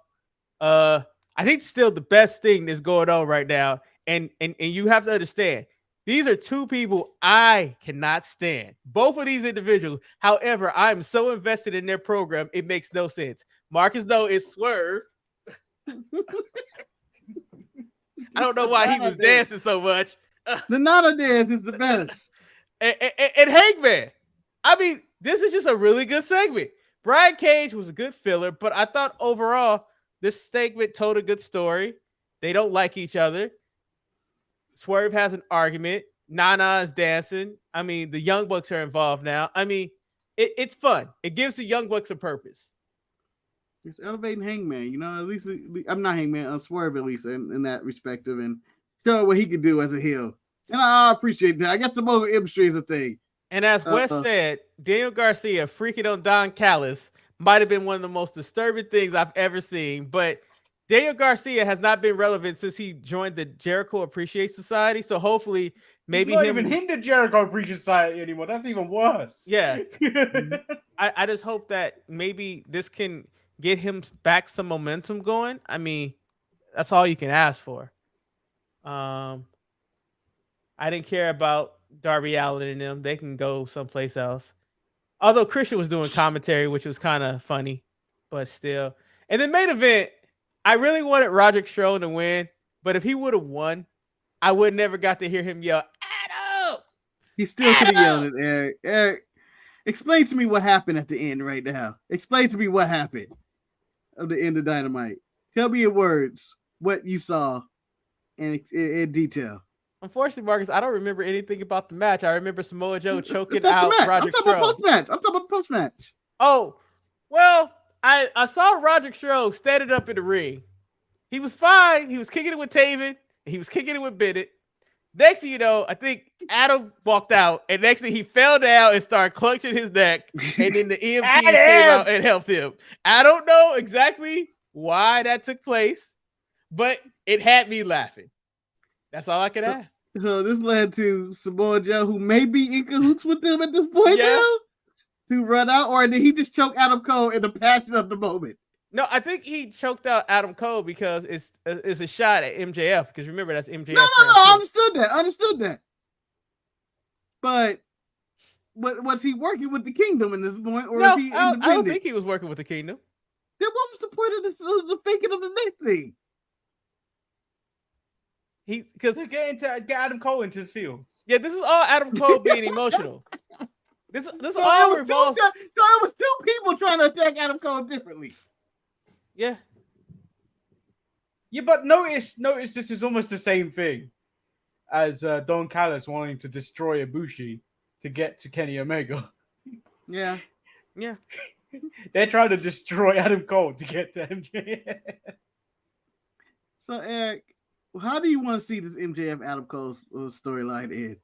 I think still the best thing that's going on right now, and you have to understand, these are two people I cannot stand. Both of these individuals. However, I'm so invested in their program, it makes no sense. Marcus, though, is Swerve. I don't know why he was dancing so much. The Nana dance is the best. And Hangman. I mean, this is just a really good segment. Brian Cage was a good filler, but I thought overall this segment told a good story. They don't like each other. Swerve has an argument. Nana is dancing. I mean, the Young Bucks are involved now. I mean, it's fun. It gives the Young Bucks a purpose. It's elevating Hangman, you know. At least I'm not Hangman, Swerve at least in that respective, and showing what he could do as a heel. And I appreciate that. I guess the mobile industry is a thing. And as Wes said, Daniel Garcia freaking on Don Callis might have been one of the most disturbing things I've ever seen. But Daniel Garcia has not been relevant since he joined the Jericho Appreciation Society. So hopefully, maybe he's not even in the Jericho Appreciation Society anymore. That's even worse. Yeah. I just hope that maybe this can get him back some momentum going. I mean, that's all you can ask for. I didn't care about Darby Allin and them. They can go someplace else. Although Christian was doing commentary, which was kind of funny, but still. And the main event, I really wanted Roderick Strong to win, but if he would have won, I would never got to hear him yell, "Adam!" He still could have yelled at Eric. Eric, explain to me what happened at the end right now. Explain to me what happened of the end of Dynamite. Tell me in words what you saw in detail. Unfortunately, Marcus, I don't remember anything about the match. I remember Samoa Joe choking That's out the match. Roderick I'm talking Strong. about post-match. I'm talking about post-match. Oh, well, I saw Roderick Strong standing up in the ring. He was fine. He was kicking it with Taven. He was kicking it with Bennett. Next thing you know, I think Adam walked out, and next thing he fell down and started clutching his neck, and then the EMTs came out and helped him. I don't know exactly why that took place, but it had me laughing. That's all I could ask. So this led to Samoa Joe, who may be in cahoots with them at this point now, to run out, or did he just choke Adam Cole in the passion of the moment? No, I think he choked out Adam Cole because it's a shot at MJF. Because remember, that's MJF. No, I understood that. But was he working with the Kingdom in this point, or is he independent? I don't think he was working with the Kingdom. Then what was the point of this? The faking of the neck thing? Because to get Adam Cole into his fields. Yeah, this is all Adam Cole being emotional. This all revolves. So it was two people trying to attack Adam Cole differently. Yeah. Yeah, but notice this is almost the same thing as Don Callis wanting to destroy Ibushi to get to Kenny Omega. Yeah. They're trying to destroy Adam Cole to get to MJF. So, Eric, how do you want to see this MJF Adam Cole storyline end?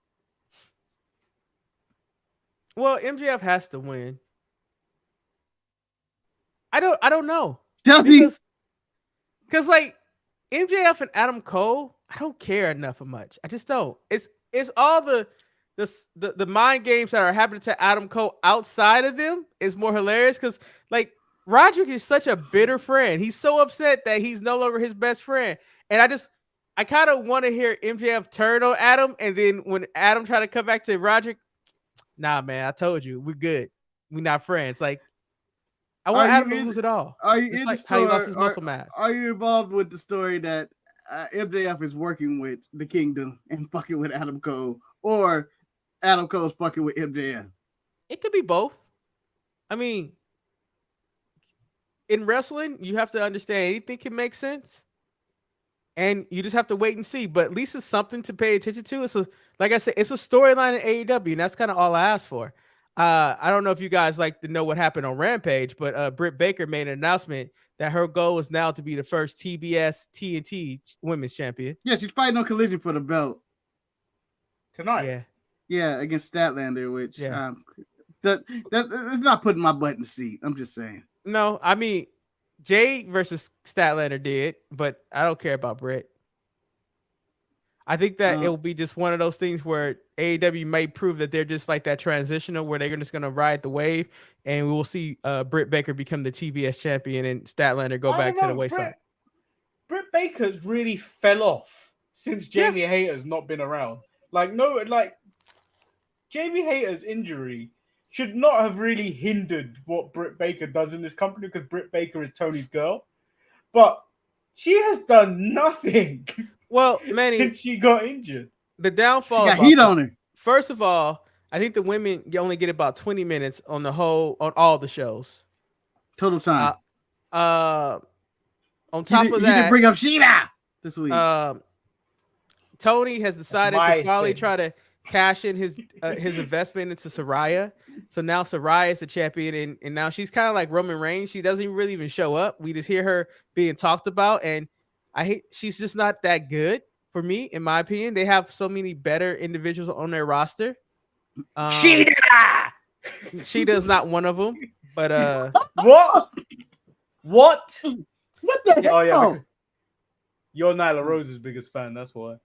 Well, MJF has to win. I don't know. Tell me. Because like MJF and Adam Cole, I don't care enough for much. I just don't. It's all the mind games that are happening to Adam Cole outside of them is more hilarious because like Roderick is such a bitter friend. He's so upset that he's no longer his best friend. And I kind of want to hear MJF turn on Adam, and then when Adam try to come back to Roderick, nah, man, I told you, we're good. We're not friends. Like, I want Adam to lose it all. Are you in like how he lost his muscle mass? Are you involved with the story that MJF is working with the Kingdom and fucking with Adam Cole, or Adam Cole's fucking with MJF? It could be both. I mean, in wrestling, you have to understand anything can make sense. And you just have to wait and see. But at least it's something to pay attention to. Like I said, it's a storyline in AEW, and that's kind of all I asked for. I don't know if you guys like to know what happened on Rampage, but Britt Baker made an announcement that her goal is now to be the first TBS TNT Women's Champion. Yeah, she's fighting on Collision for the belt tonight. Yeah, against Statlander, which that is not putting my butt in the seat. I'm just saying. No, I mean, Jade versus Statlander did, but I don't care about Britt. I think that it will be just one of those things where AEW may prove that they're just like that transitional where they're just going to ride the wave, and we will see Britt Baker become the TBS champion and Statlander go back to the wayside. Britt Baker's really fell off since Jamie Hayter's not been around. Jamie Hayter's injury should not have really hindered what Britt Baker does in this company because Britt Baker is Tony's girl. But she has done nothing. Well, Manny, since she got injured. The downfall. She got heat on her. First of all, I think the women only get about 20 minutes on all the shows. Total time. On top of that, you can bring up Sheeta this week. Tony has decided to finally try to cash in his investment into Saraya. So now Saraya is the champion, and now she's kind of like Roman Reigns. She doesn't really even show up. We just hear her being talked about, and she's just not that good for me, in my opinion. They have so many better individuals on their roster. Sheeta's not one of them, but what? What the hell? Oh yeah, you're Nyla Rose's biggest fan. That's why.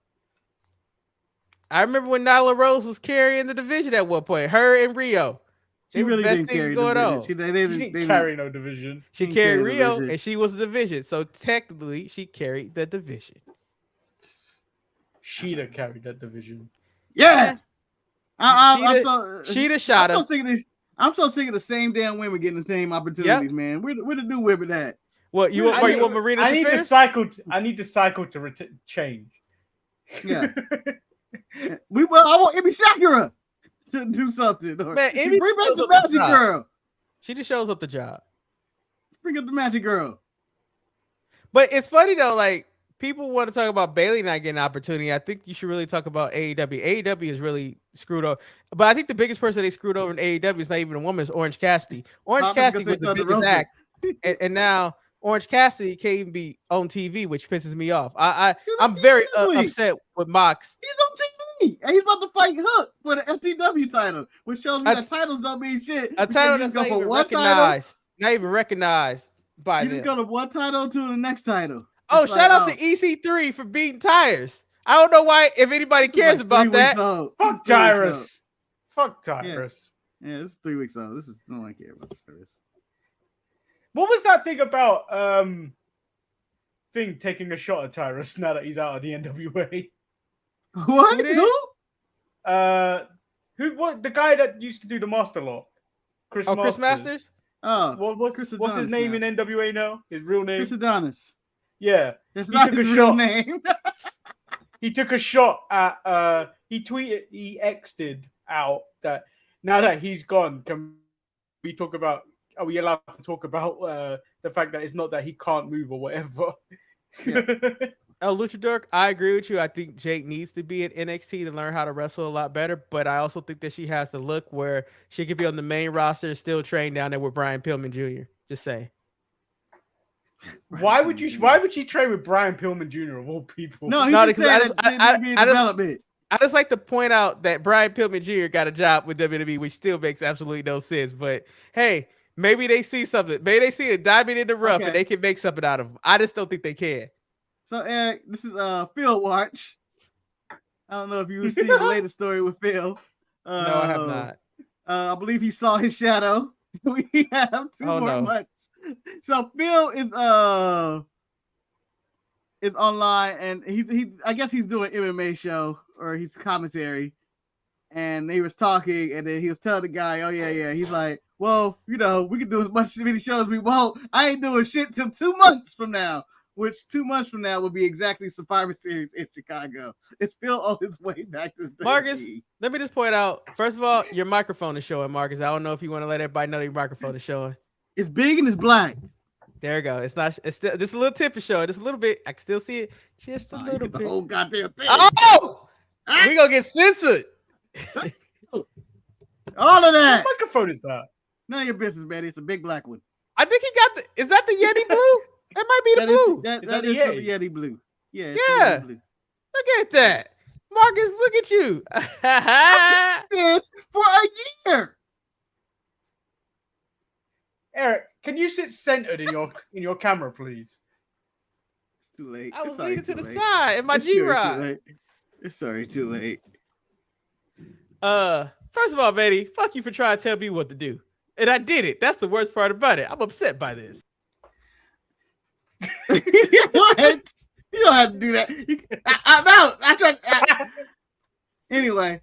I remember when Nyla Rose was carrying the division at one point. Her and Rio. She really didn't carry going on. She didn't carry no division. She carried Rio, and she was the division. So technically, she carried the division. Sheeta carried that division. Yeah. Sheeta shot him. I'm so sick of the same damn women getting the same opportunities, man. Where the new women at? What you want Marina? I need the cycle. I need the cycle to change. Yeah. I want Emi Sakura to do something. Man, bring back the Magic Girl. She just shows up the job. Bring up the Magic Girl. But it's funny though, like people want to talk about Bailey not getting an opportunity. I think you should really talk about AEW. AEW is really screwed up. But I think the biggest person they screwed over in AEW is not even a woman, it's Orange Cassidy. Orange Cassidy was the biggest act. And now Orange Cassidy can't even be on TV, which pisses me off. I'm very upset with Mox. He's on TV. And he's about to fight Hook for the FTW title, which shows me that titles don't mean shit. A title that's not even recognized. Not even recognized by them. You just go to one title to the next title. Oh, shout out to EC3 for beating Tyrus. I don't know why, if anybody cares about that. Fuck Tyrus. Fuck Tyrus. Yeah, this is 3 weeks old. This is no one care about Tyrus. What was that thing about Thing taking a shot at Tyrus now that he's out of the NWA? What? Who? What? The guy that used to do the Master Law. Chris Masters? Oh, what's his name in NWA now? His real name? Chris Adonis. Yeah. It's not his real name. He took a shot at he X'd out that now that he's gone, can we talk about, are we allowed to talk about the fact that it's not that he can't move or whatever? Yeah. Luchador, I agree with you. I think Jake needs to be at NXT to learn how to wrestle a lot better, but I also think that she has the look where she could be on the main roster and still train down there with Brian Pillman Jr. Just saying. Why would she train with Brian Pillman Jr. of all people? No, he just said I just like to point out that Brian Pillman Jr. got a job with WWE, which still makes absolutely no sense. But hey, maybe they see something. Maybe they see a diamond in the rough and they can make something out of him. I just don't think they can. So Eric, this is Phil Watch. I don't know if you've seen the latest story with Phil. No, I have not. I believe he saw his shadow. We have two more months. So Phil is online, and he I guess he's doing an MMA show or he's commentary, and he was talking, and then he was telling the guy, "Oh yeah." He's like, "Well, we can do as many shows as we want. I ain't doing shit till 2 months from now." Which 2 months from now will be exactly Survivor Series in Chicago. It's Phil on his way back to the Marcus, let me just point out, first of all, your microphone is showing, Marcus. I don't know if you want to let everybody know your microphone is showing. It's big and it's black. There you go. It's still just a little tip is showing. Just a little bit. I can still see it. Just a little bit. The whole goddamn thing. Oh! We gonna get censored. All of that. What microphone is that? None of your business, man. It's a big black one. I think he got is that the Yeti blue? That might be the blue. That is the Yeti blue. Yeah. Yeah. Blue. Look at that. Marcus, look at you. This for a year. Eric, can you sit centered in your camera, please? It's too late. I was leaning to the side in my G-Rod. It's sorry, too late. First of all, Betty, fuck you for trying to tell me what to do. And I did it. That's the worst part about it. I'm upset by this. What? You don't have to do that. I'm out. I tried. Anyway,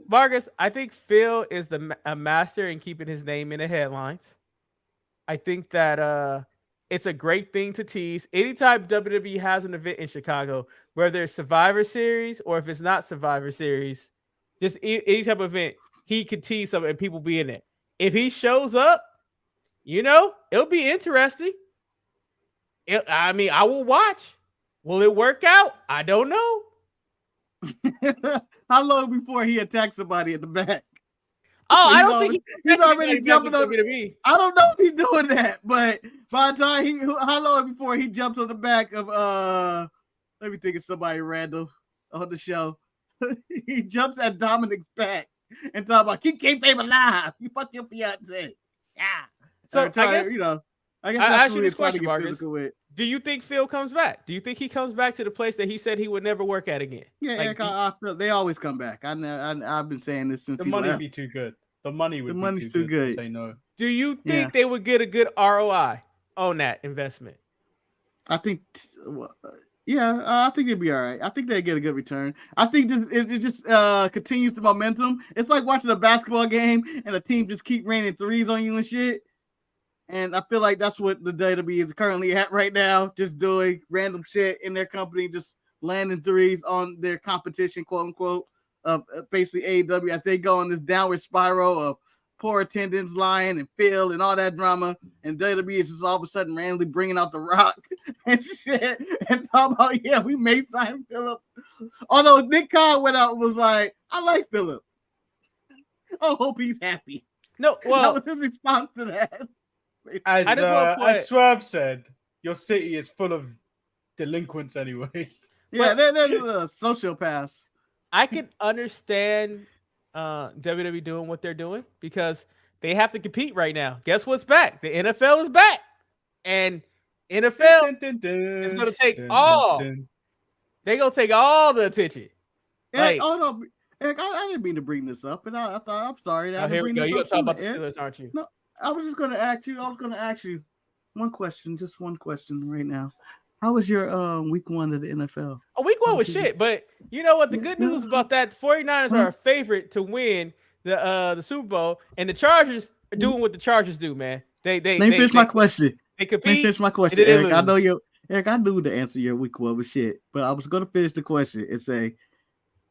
Marcus, I think Phil is a master in keeping his name in the headlines. I think that it's a great thing to tease. Anytime WWE has an event in Chicago, whether it's Survivor Series or if it's not Survivor Series, just any type of event, he could tease something and people be in it. If he shows up, it'll be interesting. I will watch. Will it work out? I don't know. How long before he attacks somebody at the back? Oh, I don't think he's already jumping on WWE. I don't know if he's doing that, but by the time how long before he jumps on the back of let me think of somebody random on the show. He jumps at Dominic's back and talk about he can't pay alive. You fuck your fiance. Yeah. So I guess I ask you this question, Marcus. Do you think Phil comes back? Do you think he comes back to the place that he said he would never work at again? Yeah, I feel they always come back. I've been saying this since the money would be too good. The money's too good. To say no. Do you think they would get a good ROI on that investment? I think, I think they'd be all right. I think they get a good return. I think it just continues the momentum. It's like watching a basketball game and a team just keep raining threes on you and shit. And I feel like that's what the WWE is currently at right now, just doing random shit in their company, just landing threes on their competition, quote unquote, of basically AEW as they go on this downward spiral of poor attendance lying and Phil and all that drama, and WWE is just all of a sudden randomly bringing out The Rock and shit and talking about, we may sign Philip. Although Nick Khan went out and was like, I like Philip. I hope he's happy. No, well, that was his response to that. As Swerve said, your city is full of delinquents anyway. Yeah, they're sociopaths. I can understand WWE doing what they're doing because they have to compete right now. Guess what's back? The NFL is back, and NFL is going to take all. They're going to take all the attention. Eric, Eric, I didn't mean to bring this up, and I thought I'm sorry. Here we go. You're going to talk about the Steelers, aren't you? No, I was just going to ask you. I was going to ask you one question, just one question right now. How was your week 1 of the NFL? Week 1 was shit, but you know what? The good news about that, the 49ers are a favorite to win the Super Bowl, and the Chargers are doing what the Chargers do, man. Let me finish my question. They compete. Let me finish my question, Eric. I know Eric, I knew the answer your week 1 was shit, but I was going to finish the question and say,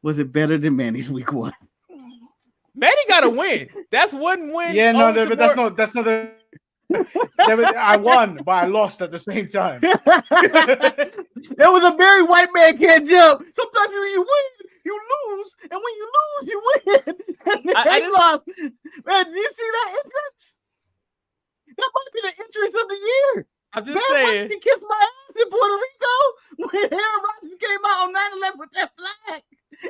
was it better than Manny's week 1? Manny got to win. That's one win. Yeah, no, but that's not the. I won, but I lost at the same time. It was a very white man can't jump. Sometimes you win, you lose, and when you lose, you win. And they lost. Man, did you see that entrance? That might be the entrance of the year. I'm just saying. He kissed my ass in Puerto Rico when Aaron Rodgers came out on 9/11 with that flag.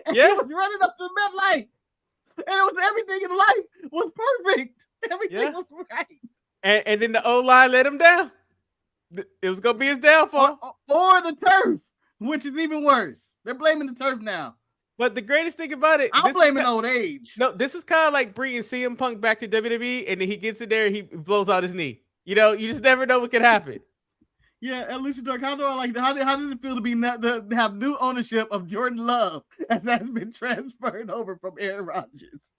And he was running up to MetLife. And it was everything in life was perfect. Everything was right. And then the O-line let him down. It was going to be his downfall. Or the turf, which is even worse. They're blaming the turf now. But the greatest thing about it, I'm blaming old age. No, this is kind of like bringing CM Punk back to WWE, and then he gets in there and he blows out his knee. You know, you just never know what could happen. Yeah, and Lucia Dark, how does it feel to have new ownership of Jordan Love as has been transferred over from Aaron Rodgers?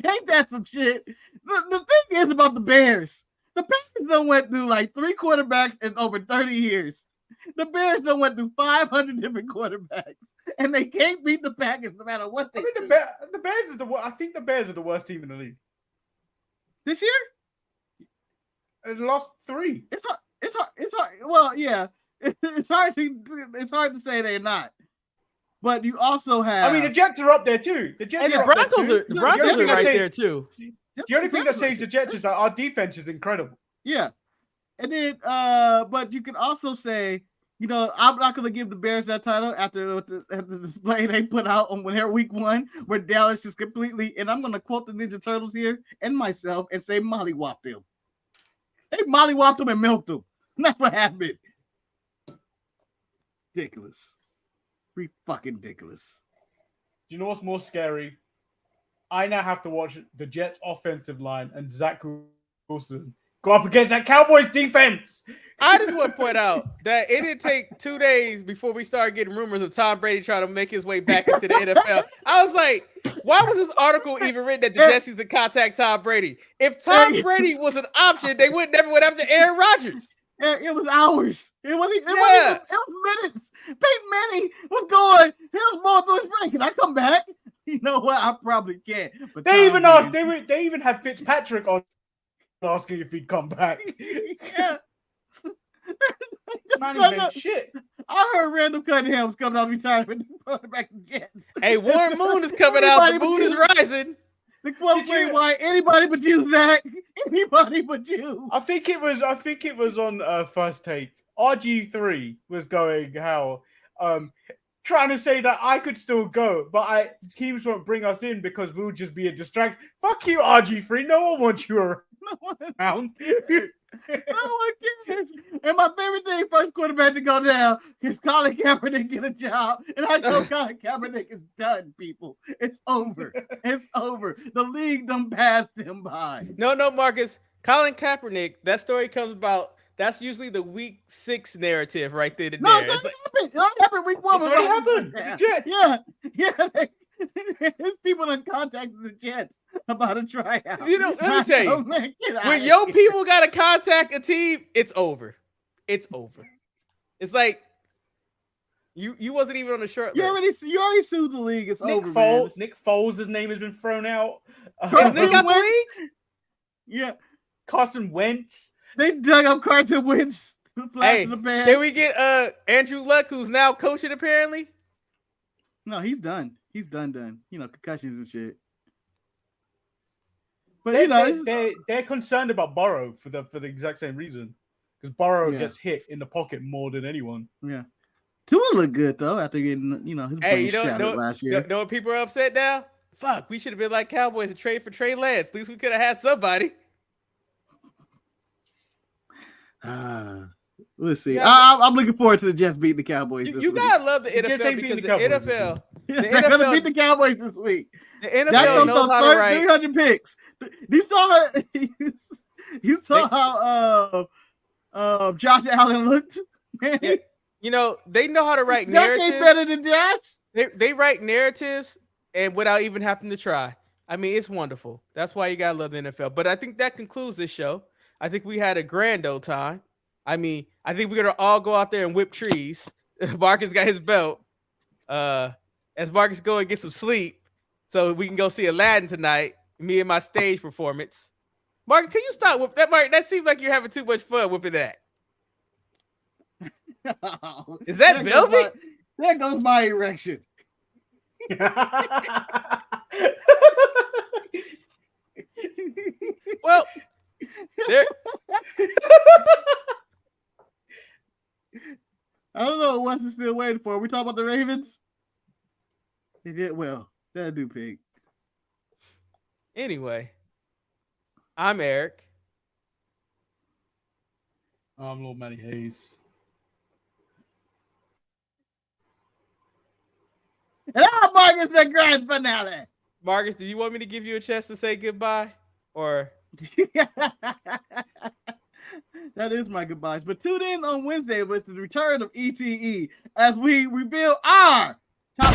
Ain't that some shit? The thing is about the Bears. The Bears done went through like 3 quarterbacks in over 30 years. The Bears done went through 500 different quarterbacks, and they can't beat the Packers no matter what they do. The Bears are I think the Bears are the worst team in the league. This year? They lost 3. It's hard. Well, yeah. It's hard to say they're not. But you also have. I mean, the Jets are up there too. The Broncos are right there too. The only thing that saves the Jets is that our defense is incredible. Yeah. And then, but you can also say, you know, I'm not going to give the Bears that title after the display they put out on their week 1, where Dallas is completely, and I'm going to quote the Ninja Turtles here and myself and say mollywopped them. They mollywopped them and milked them. That's what happened. Ridiculous. Fucking ridiculous. Do you know what's more scary? I now have to watch the Jets offensive line and Zach Wilson go up against that Cowboys defense. I just want to point out that it didn't take 2 days before we started getting rumors of Tom Brady trying to make his way back into the NFL. I was like, why was this article even written that the Jets used to contact Tom Brady? If Tom Brady was an option, they would never went after Aaron Rodgers. It was hours. It was minutes. Peyton Manning was going. He was more through his break. Can I come back? You know what? I probably can't. But they even had Fitzpatrick on asking if he'd come back. Yeah. Shit. I heard Randall Cunningham was coming out of retirement back again. Hey, Warren Moon is coming out. The moon is rising. The quote was why anybody but you, Zach. Anybody but you. I think it was on First Take. RG3 was going how trying to say that I could still go, but teams won't bring us in because we'll just be a distraction. Fuck you, RG3. No one wants you around. No one cares. And my favorite thing, first quarterback to go down, is Colin Kaepernick get a job. And I know Colin Kaepernick is done, people. It's over. It's over. The league done passed him by. No, Marcus. Colin Kaepernick, that story comes about. That's usually the week 6 narrative right there. No, it's already happened. It already happened week 1. It's already happened. Yeah. His people done contacted the Jets about a tryout. You know, let me tell you, when your people got to contact a team, it's over. It's over. It's like you wasn't even on the short list. You already sued the league. It's over. Nick Foles' name has been thrown out. Is Nick out the league? Yeah. Carson Wentz. They dug up Carson Wentz. Hey, can we get Andrew Luck, who's now coaching apparently? No, he's done. He's done. You know, concussions and shit. But they're concerned about Burrow for the exact same reason, because Burrow gets hit in the pocket more than anyone. Yeah, Tua looked good though after getting his brain shattered last year. Know what people are upset now? Fuck, we should have been like Cowboys and trade for Trey Lance. At least we could have had somebody. Let's see. I'm looking forward to the Jets beating the Cowboys. You gotta love the NFL because the NFL. They're gonna beat the Cowboys this week. The NFL knows how to write 300 picks. You saw how Josh Allen looked. Yeah. You know, they know how to write narratives. Ain't better than Josh. They write narratives and without even having to try. I mean, it's wonderful. That's why you gotta love the NFL. But I think that concludes this show. I think we had a grand old time. I mean, I think we're gonna all go out there and whip trees. Marcus got his belt. As Marcus go and get some sleep, so we can go see Aladdin tonight. Me and my stage performance. Marcus, can you stop whipping that? Mark, that seems like you're having too much fun whipping that. Is that velvet? There goes my erection. Well, there. I don't know what Wes is still waiting for. We talking about the Ravens? They did well. That'll do, pig. Anyway, I'm Eric. I'm Lord Manny Hayes. And I'm Marcus, the grand finale. Marcus, do you want me to give you a chance to say goodbye? Or that is my goodbyes. But tune in on Wednesday with the return of ETE as we reveal our top